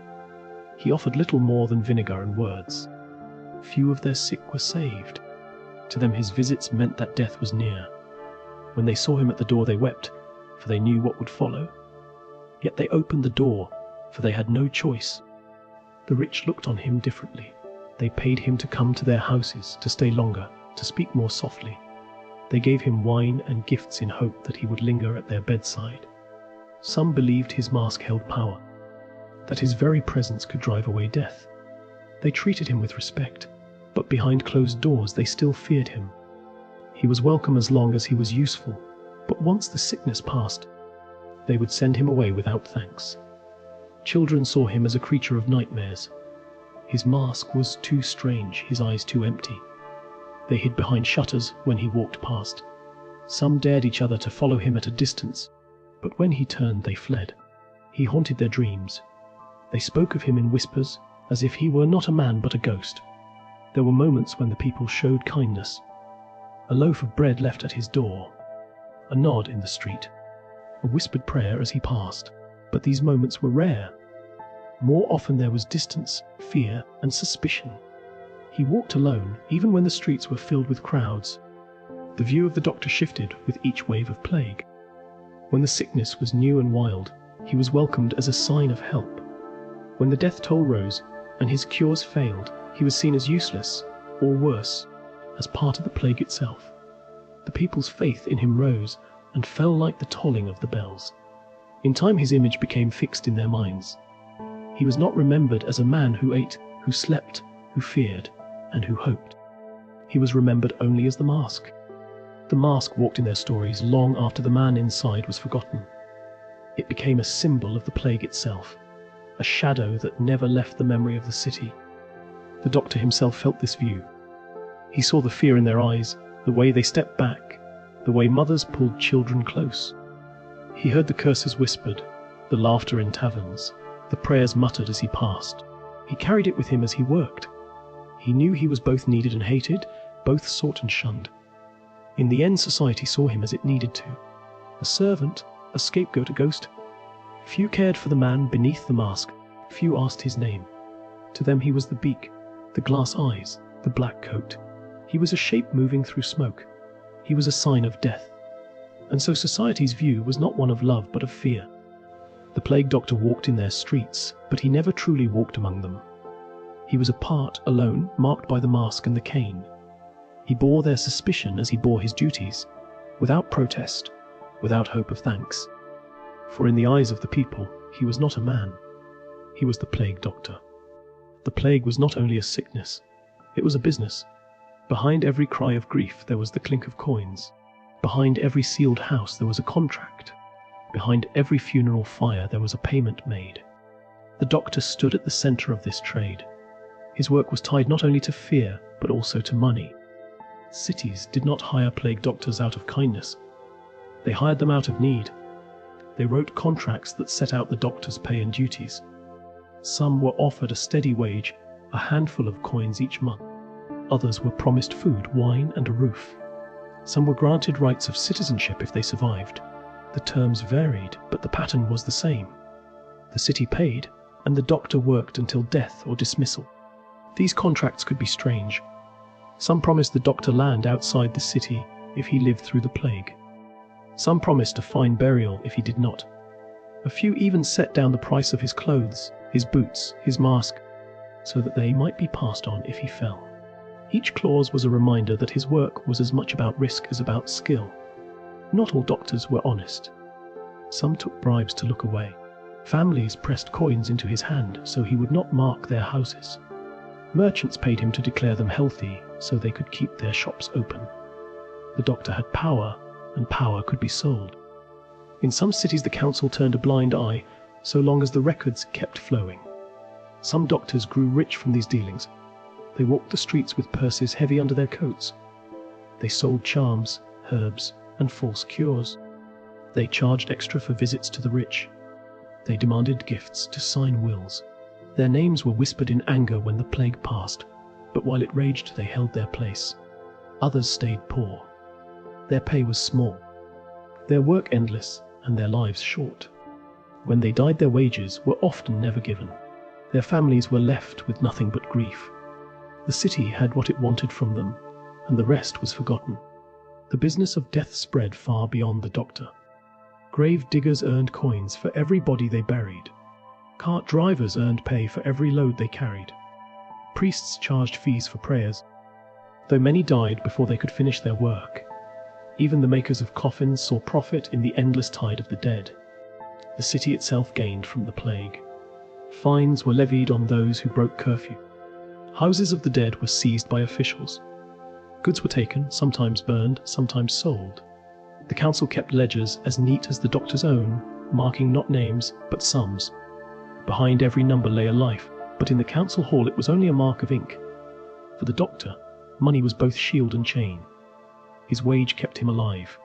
He offered little more than vinegar and words. Few of their sick were saved. To them his visits meant that death was near. When they saw him at the door they wept, for they knew what would follow. Yet they opened the door, for they had no choice. The rich looked on him differently. They paid him to come to their houses, to stay longer, to speak more softly. They gave him wine and gifts in hope that he would linger at their bedside. Some believed his mask held power, that his very presence could drive away death. They treated him with respect, but behind closed doors they still feared him. He was welcome as long as he was useful, but once the sickness passed, they would send him away without thanks. Children saw him as a creature of nightmares. His mask was too strange, his eyes too empty. They hid behind shutters when he walked past. Some dared each other to follow him at a distance, but when he turned they fled. He haunted their dreams. They spoke of him in whispers, as if he were not a man but a ghost. There were moments when the people showed kindness. A loaf of bread left at his door, a nod in the street, a whispered prayer as he passed. But these moments were rare. More often there was distance, fear, and suspicion. He walked alone, even when the streets were filled with crowds. The view of the doctor shifted with each wave of plague. When the sickness was new and wild, he was welcomed as a sign of help. When the death toll rose and his cures failed, he was seen as useless, or worse, as part of the plague itself. The people's faith in him rose and fell like the tolling of the bells. In time his image became fixed in their minds. He was not remembered as a man who ate, who slept, who feared, and who hoped. He was remembered only as the mask. The mask walked in their stories long after the man inside was forgotten. It became a symbol of the plague itself, a shadow that never left the memory of the city. The doctor himself felt this view. He saw the fear in their eyes, the way they stepped back, the way mothers pulled children close. He heard the curses whispered, the laughter in taverns, the prayers muttered as he passed. He carried it with him as he worked. He knew he was both needed and hated, both sought and shunned. In the end, society saw him as it needed to. A servant, a scapegoat, a ghost. Few cared for the man beneath the mask. Few asked his name. To them he was the beak, the glass eyes, the black coat. He was a shape moving through smoke. He was a sign of death. And so society's view was not one of love but of fear. The plague doctor walked in their streets, but he never truly walked among them. He was apart, alone, marked by the mask and the cane. He bore their suspicion as he bore his duties, without protest, without hope of thanks. For in the eyes of the people, he was not a man. He was the plague doctor. The plague was not only a sickness, it was a business. Behind every cry of grief there was the clink of coins. Behind every sealed house there was a contract. Behind every funeral fire there was a payment made. The doctor stood at the centre of this trade. His work was tied not only to fear, but also to money. Cities did not hire plague doctors out of kindness. They hired them out of need. They wrote contracts that set out the doctor's pay and duties. Some were offered a steady wage, a handful of coins each month. Others were promised food, wine, and a roof. Some were granted rights of citizenship if they survived. The terms varied, but the pattern was the same. The city paid, and the doctor worked until death or dismissal. These contracts could be strange. Some promised the doctor land outside the city if he lived through the plague. Some promised a fine burial if he did not. A few even set down the price of his clothes, his boots, his mask, so that they might be passed on if he fell. Each clause was a reminder that his work was as much about risk as about skill. Not all doctors were honest. Some took bribes to look away. Families pressed coins into his hand so he would not mark their houses. Merchants paid him to declare them healthy so they could keep their shops open. The doctor had power, and power could be sold. In some cities the council turned a blind eye so long as the records kept flowing. Some doctors grew rich from these dealings. They walked the streets with purses heavy under their coats. They sold charms, herbs, and false cures. They charged extra for visits to the rich. They demanded gifts to sign wills. Their names were whispered in anger when the plague passed, but while it raged they held their place. Others stayed poor. Their pay was small, their work endless, and their lives short. When they died, their wages were often never given. Their families were left with nothing but grief. The city had what it wanted from them, and the rest was forgotten. The business of death spread far beyond the doctor. Grave diggers earned coins for every body they buried. Cart drivers earned pay for every load they carried. Priests charged fees for prayers, though many died before they could finish their work. Even the makers of coffins saw profit in the endless tide of the dead. The city itself gained from the plague. Fines were levied on those who broke curfew. Houses of the dead were seized by officials. Goods were taken, sometimes burned, sometimes sold. The council kept ledgers as neat as the doctor's own, marking not names, but sums. Behind every number lay a life, but in the council hall it was only a mark of ink. For the doctor, money was both shield and chain. His wage kept him alive.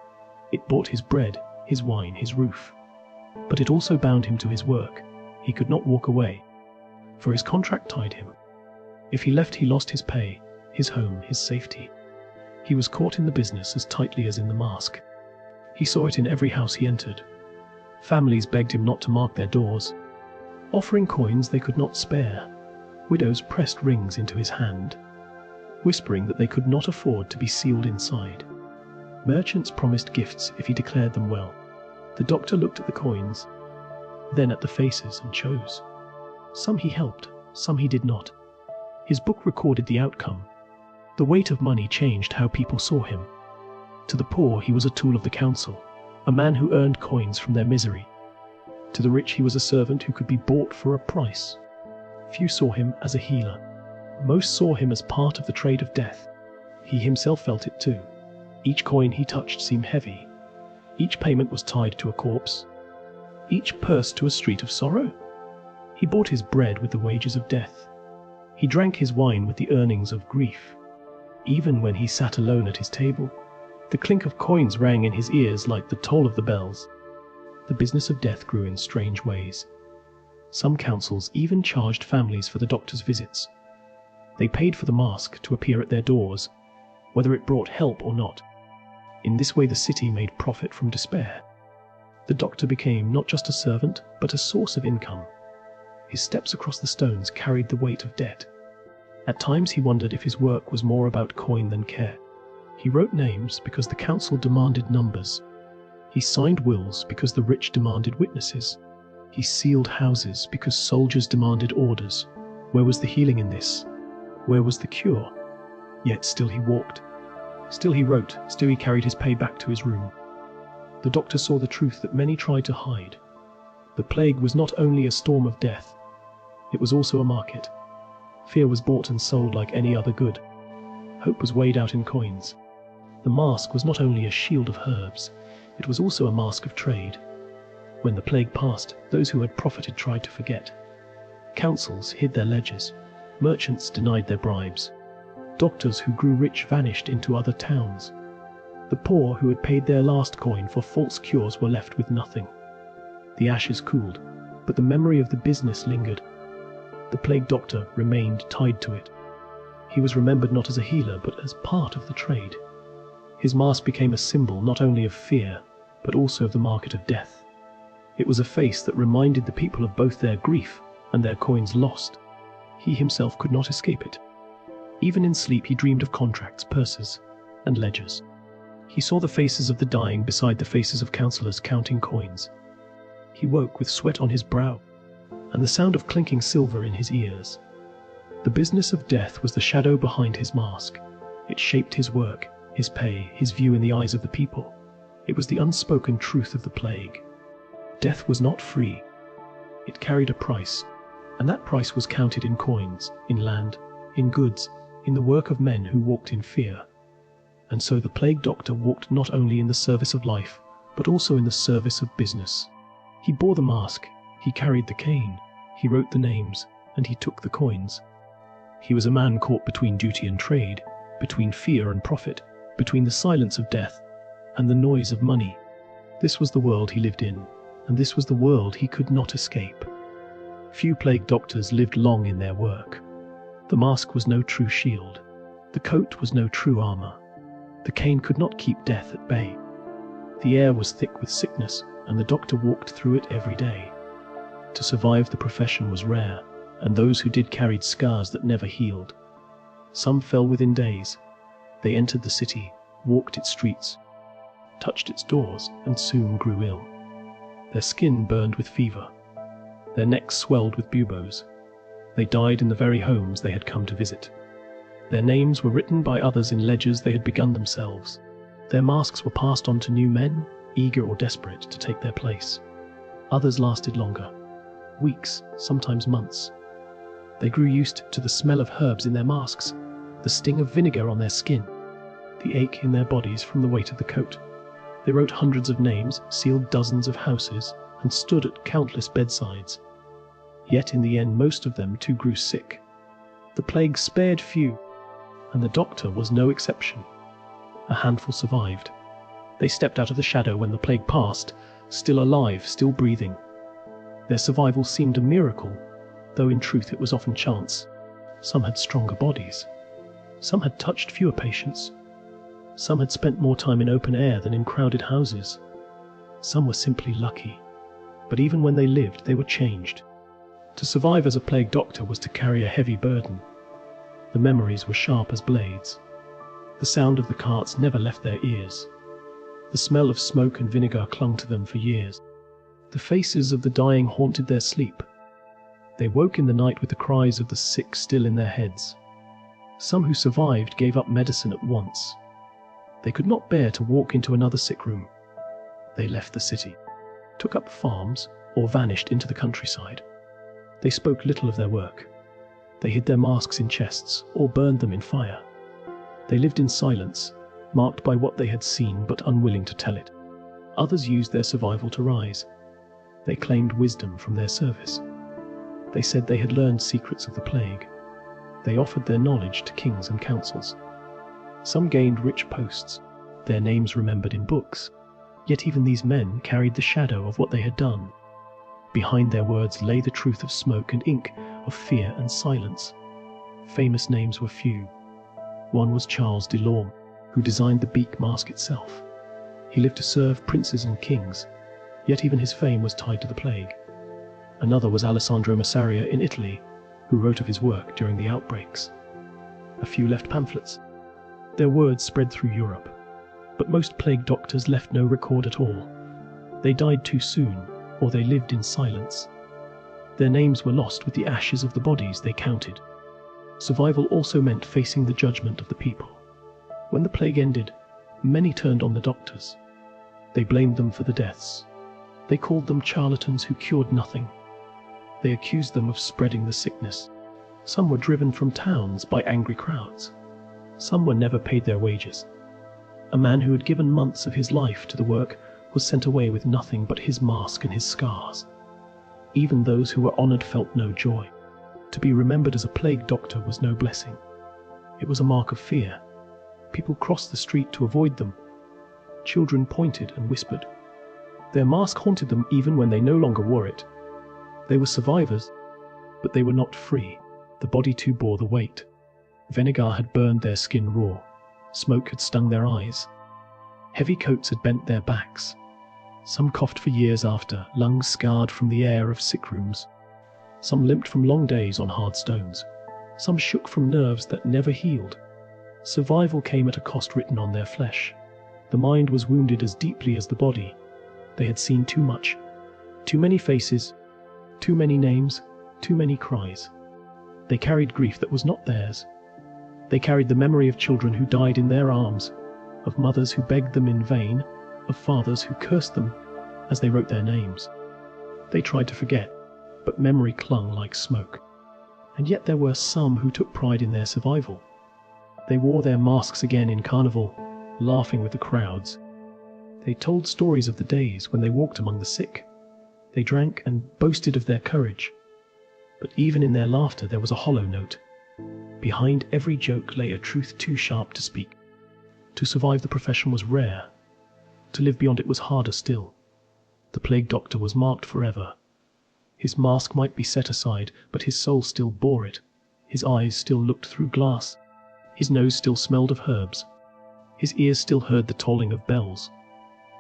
It bought his bread, his wine, his roof. But it also bound him to his work. He could not walk away, for his contract tied him. If he left, he lost his pay, his home, his safety. He was caught in the business as tightly as in the mask. He saw it in every house he entered. Families begged him not to mark their doors. Offering coins they could not spare, widows pressed rings into his hand, whispering that they could not afford to be sealed inside. Merchants promised gifts if he declared them well. The doctor looked at the coins, then at the faces, and chose. Some he helped, some he did not. His book recorded the outcome. The weight of money changed how people saw him. To the poor he was a tool of the council, a man who earned coins from their misery. To the rich he was a servant who could be bought for a price. Few saw him as a healer. Most saw him as part of the trade of death. He himself felt it too. Each coin he touched seemed heavy. Each payment was tied to a corpse. Each purse to a street of sorrow. He bought his bread with the wages of death. He drank his wine with the earnings of grief. Even when he sat alone at his table, the clink of coins rang in his ears like the toll of the bells. The business of death grew in strange ways. Some councils even charged families for the doctor's visits. They paid for the mask to appear at their doors, whether it brought help or not. In this way the city made profit from despair. The doctor became not just a servant, but a source of income. His steps across the stones carried the weight of debt. At times he wondered if his work was more about coin than care. He wrote names because the council demanded numbers. He signed wills because the rich demanded witnesses. He sealed houses because soldiers demanded orders. Where was the healing in this? Where was the cure? Yet still he walked. Still he wrote. Still he carried his pay back to his room. The doctor saw the truth that many tried to hide. The plague was not only a storm of death, it was also a market. Fear was bought and sold like any other good. Hope was weighed out in coins. The mask was not only a shield of herbs, it was also a mask of trade. When the plague passed, those who had profited tried to forget. Councils hid their ledgers. Merchants denied their bribes. Doctors who grew rich vanished into other towns. The poor who had paid their last coin for false cures were left with nothing. The ashes cooled, but the memory of the business lingered. The plague doctor remained tied to it. He was remembered not as a healer, but as part of the trade. His mask became a symbol not only of fear, but also of the market of death. It was a face that reminded the people of both their grief and their coins lost. He himself could not escape it. Even in sleep he dreamed of contracts, purses, and ledgers. He saw the faces of the dying beside the faces of councillors counting coins. He woke with sweat on his brow, and the sound of clinking silver in his ears. The business of death was the shadow behind his mask. It shaped his work, his pay, his view in the eyes of the people. It was the unspoken truth of the plague. Death was not free. It carried a price, and that price was counted in coins, in land, in goods, in the work of men who walked in fear. And so the plague doctor walked not only in the service of life, but also in the service of business. He bore the mask, he carried the cane, he wrote the names, and he took the coins. He was a man caught between duty and trade, between fear and profit, between the silence of death and the noise of money. This was the world he lived in, and this was the world he could not escape. Few plague doctors lived long in their work. The mask was no true shield. The coat was no true armor. The cane could not keep death at bay. The air was thick with sickness, and the doctor walked through it every day. To survive the profession was rare, and those who did carried scars that never healed. Some fell within days. They entered the city, walked its streets, touched its doors, and soon grew ill. Their skin burned with fever. Their necks swelled with buboes. They died in the very homes they had come to visit. Their names were written by others in ledgers they had begun themselves. Their masks were passed on to new men, eager or desperate to take their place. Others lasted longer, weeks, sometimes months. They grew used to the smell of herbs in their masks, the sting of vinegar on their skin, the ache in their bodies from the weight of the coat. They wrote hundreds of names, sealed dozens of houses, and stood at countless bedsides. Yet in the end most of them too grew sick. The plague spared few, and the doctor was no exception. A handful survived. They stepped out of the shadow when the plague passed, still alive, still breathing. Their survival seemed a miracle, though in truth it was often chance. Some had stronger bodies. Some had touched fewer patients. Some had spent more time in open air than in crowded houses. Some were simply lucky. But even when they lived, they were changed. To survive as a plague doctor was to carry a heavy burden. The memories were sharp as blades. The sound of the carts never left their ears. The smell of smoke and vinegar clung to them for years. The faces of the dying haunted their sleep. They woke in the night with the cries of the sick still in their heads. Some who survived gave up medicine at once. They could not bear to walk into another sick room. They left the city, took up farms, or vanished into the countryside. They spoke little of their work. They hid their masks in chests, or burned them in fire. They lived in silence, marked by what they had seen but unwilling to tell it. Others used their survival to rise. They claimed wisdom from their service. They said they had learned secrets of the plague. They offered their knowledge to kings and councils. Some gained rich posts, their names remembered in books. Yet even these men carried the shadow of what they had done. Behind their words lay the truth of smoke and ink, of fear and silence. Famous names were few. One was Charles de Lorme, who designed the beak mask itself. He lived to serve princes and kings, yet even his fame was tied to the plague. Another was Alessandro Massaria in Italy, who wrote of his work during the outbreaks. A few left pamphlets. Their words spread through Europe, but most plague doctors left no record at all. They died too soon, or they lived in silence. Their names were lost with the ashes of the bodies they counted. Survival also meant facing the judgment of the people. When the plague ended, many turned on the doctors. They blamed them for the deaths. They called them charlatans who cured nothing. They accused them of spreading the sickness. Some were driven from towns by angry crowds. Some were never paid their wages. A man who had given months of his life to the work was sent away with nothing but his mask and his scars. Even those who were honored felt no joy. To be remembered as a plague doctor was no blessing. It was a mark of fear. People crossed the street to avoid them. Children pointed and whispered. Their mask haunted them even when they no longer wore it. They were survivors, but they were not free. The body too bore the weight. Vinegar had burned their skin raw. Smoke had stung their eyes. Heavy coats had bent their backs. Some coughed for years after, lungs scarred from the air of sick rooms. Some limped from long days on hard stones. Some shook from nerves that never healed. Survival came at a cost written on their flesh. The mind was wounded as deeply as the body. They had seen too much. Too many faces. Too many names. Too many cries. They carried grief that was not theirs. They carried the memory of children who died in their arms, of mothers who begged them in vain, of fathers who cursed them as they wrote their names. They tried to forget, but memory clung like smoke. And yet there were some who took pride in their survival. They wore their masks again in carnival, laughing with the crowds. They told stories of the days when they walked among the sick. They drank and boasted of their courage. But even in their laughter there was a hollow note. Behind every joke lay a truth too sharp to speak. To survive the profession was rare. To live beyond it was harder still. The plague doctor was marked forever. His mask might be set aside, but his soul still bore it. His eyes still looked through glass. His nose still smelled of herbs. His ears still heard the tolling of bells.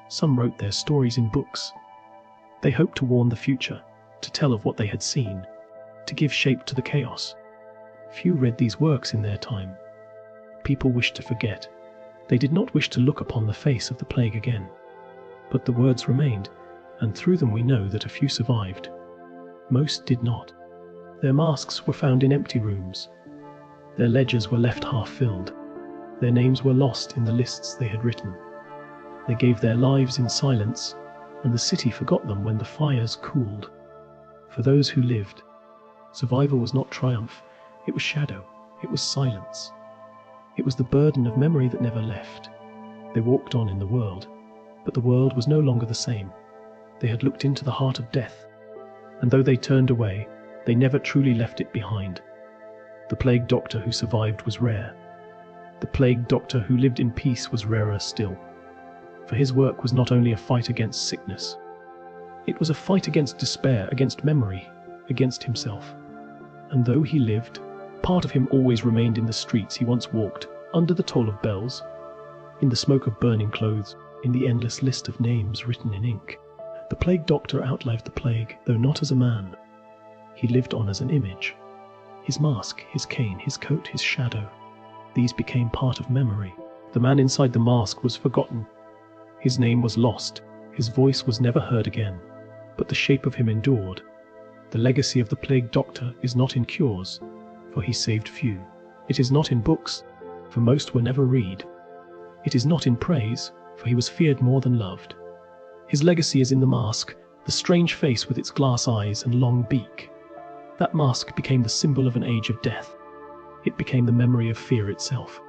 Some wrote their stories in books. They hoped to warn the future, to tell of what they had seen, to give shape to the chaos. Few read these works in their time. People wished to forget. They did not wish to look upon the face of the plague again. But the words remained, and through them we know that a few survived. Most did not. Their masks were found in empty rooms. Their ledgers were left half-filled. Their names were lost in the lists they had written. They gave their lives in silence, and the city forgot them when the fires cooled. For those who lived, survival was not triumph, it was shadow, it was silence. It was the burden of memory that never left. They walked on in the world, but the world was no longer the same. They had looked into the heart of death, and though they turned away, they never truly left it behind. The plague doctor who survived was rare. The plague doctor who lived in peace was rarer still. For his work was not only a fight against sickness. It was a fight against despair, against memory, against himself. And though he lived, part of him always remained in the streets he once walked, under the toll of bells, in the smoke of burning clothes, in the endless list of names written in ink. The plague doctor outlived the plague, though not as a man. He lived on as an image. His mask, his cane, his coat, his shadow, these became part of memory. The man inside the mask was forgotten. His name was lost. His voice was never heard again. But the shape of him endured. The legacy of the plague doctor is not in cures, for he saved few. It is not in books, for most were never read. It is not in praise, for he was feared more than loved. His legacy is in the mask, the strange face with its glass eyes and long beak. That mask became the symbol of an age of death. It became the memory of fear itself.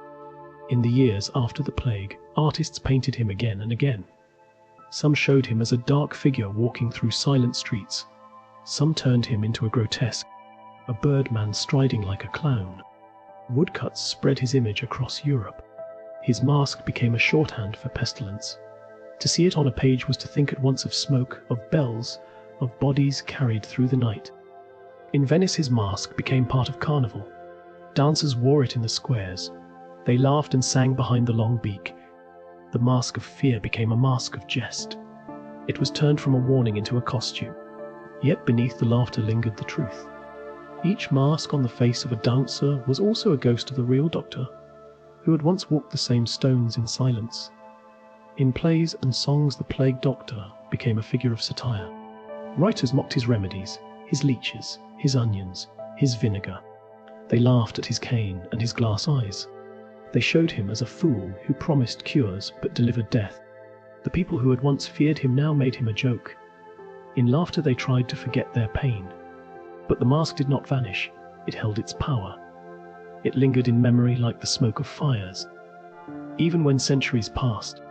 In the years after the plague, artists painted him again and again. Some showed him as a dark figure walking through silent streets. Some turned him into a grotesque, a birdman striding like a clown. Woodcuts spread his image across Europe. His mask became a shorthand for pestilence. To see it on a page was to think at once of smoke, of bells, of bodies carried through the night. In Venice his mask became part of carnival. Dancers wore it in the squares. They laughed and sang behind the long beak. The mask of fear became a mask of jest. It was turned from a warning into a costume. Yet beneath the laughter lingered the truth. Each mask on the face of a dancer was also a ghost of the real doctor, who had once walked the same stones in silence. In plays and songs the plague doctor became a figure of satire. Writers mocked his remedies, his leeches, his onions, his vinegar. They laughed at his cane and his glass eyes. They showed him as a fool who promised cures but delivered death. The people who had once feared him now made him a joke. In laughter they tried to forget their pain. But the mask did not vanish, it held its power. It lingered in memory like the smoke of fires. Even when centuries passed,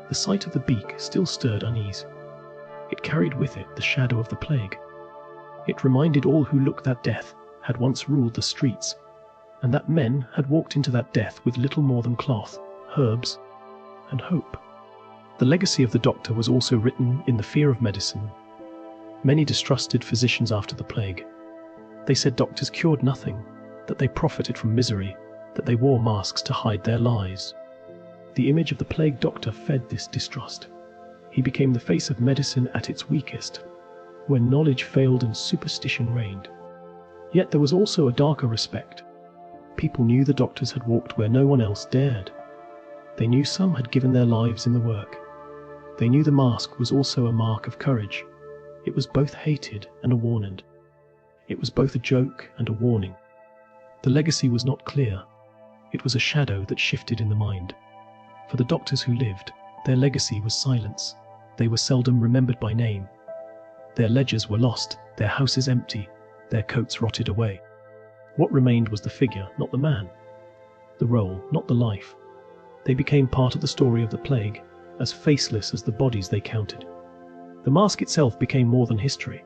the sight of the beak still stirred unease. It carried with it the shadow of the plague. It reminded all who looked that death had once ruled the streets, and that men had walked into that death with little more than cloth, herbs, and hope. The legacy of the doctor was also written in the fear of medicine. Many distrusted physicians after the plague. They said doctors cured nothing, that they profited from misery, that they wore masks to hide their lies. The image of the plague doctor fed this distrust. He became the face of medicine at its weakest, when knowledge failed and superstition reigned. Yet there was also a darker respect. People knew the doctors had walked where no one else dared. They knew some had given their lives in the work. They knew the mask was also a mark of courage. It was both hated and a warning. It was both a joke and a warning. The legacy was not clear. It was a shadow that shifted in the mind. For the doctors who lived, their legacy was silence. They were seldom remembered by name. Their ledgers were lost, their houses empty, their coats rotted away. What remained was the figure, not the man. The role, not the life. They became part of the story of the plague, as faceless as the bodies they counted. The mask itself became more than history.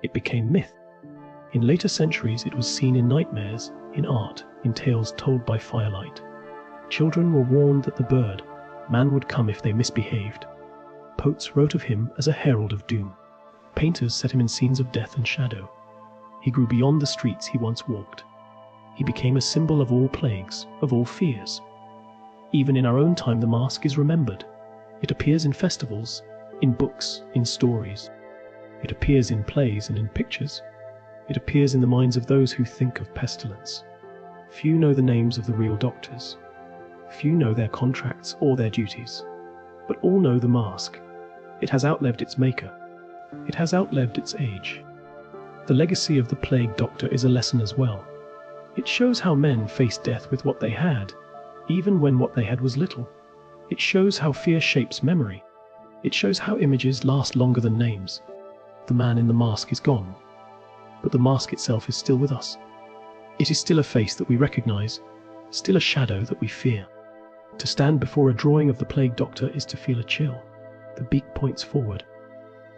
It became myth. In later centuries it was seen in nightmares, in art, in tales told by firelight. Children were warned that the bird, man, would come if they misbehaved. Poets wrote of him as a herald of doom. Painters set him in scenes of death and shadow. He grew beyond the streets he once walked. He became a symbol of all plagues, of all fears. Even in our own time the mask is remembered. It appears in festivals, in books, in stories. It appears in plays and in pictures. It appears in the minds of those who think of pestilence. Few know the names of the real doctors. Few know their contracts or their duties. But all know the mask. It has outlived its maker. It has outlived its age. The legacy of the plague doctor is a lesson as well. It shows how men faced death with what they had, even when what they had was little. It shows how fear shapes memory. It shows how images last longer than names. The man in the mask is gone, but the mask itself is still with us. It is still a face that we recognize, still a shadow that we fear. To stand before a drawing of the plague doctor is to feel a chill. The beak points forward.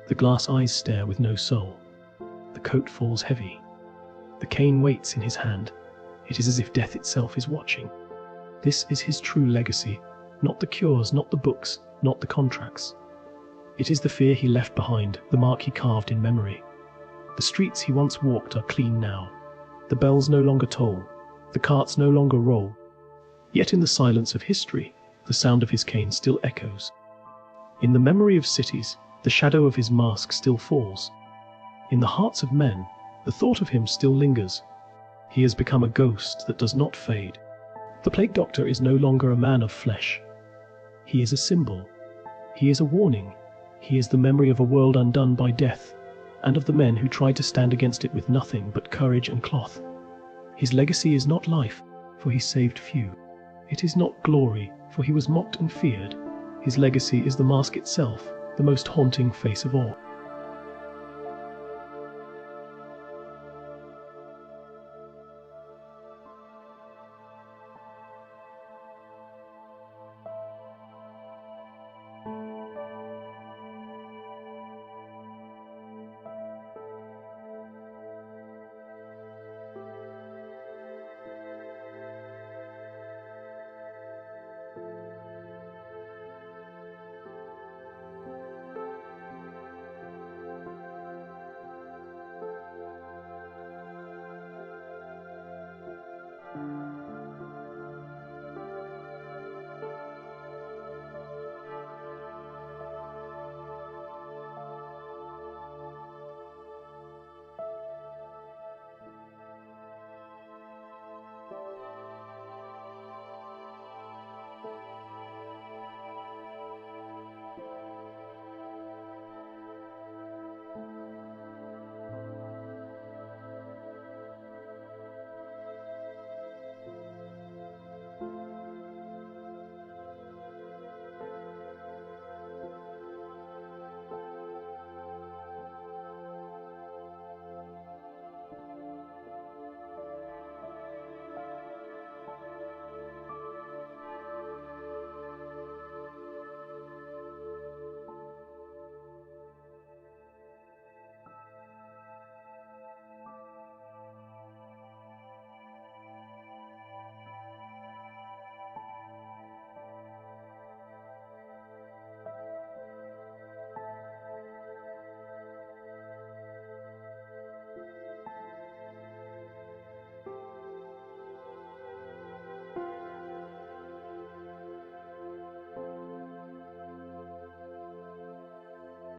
The glass eyes stare with no soul. The coat falls heavy. The cane waits in his hand. It is as if death itself is watching. This is his true legacy, not the cures, not the books, not the contracts. It is the fear he left behind, the mark he carved in memory. The streets he once walked are clean now. The bells no longer toll. The carts no longer roll. Yet in the silence of history, the sound of his cane still echoes. In the memory of cities, the shadow of his mask still falls. In the hearts of men, the thought of him still lingers. He has become a ghost that does not fade. The plague doctor is no longer a man of flesh. He is a symbol. He is a warning. He is the memory of a world undone by death, and of the men who tried to stand against it with nothing but courage and cloth. His legacy is not life, for he saved few. It is not glory, for he was mocked and feared. His legacy is the mask itself, the most haunting face of all.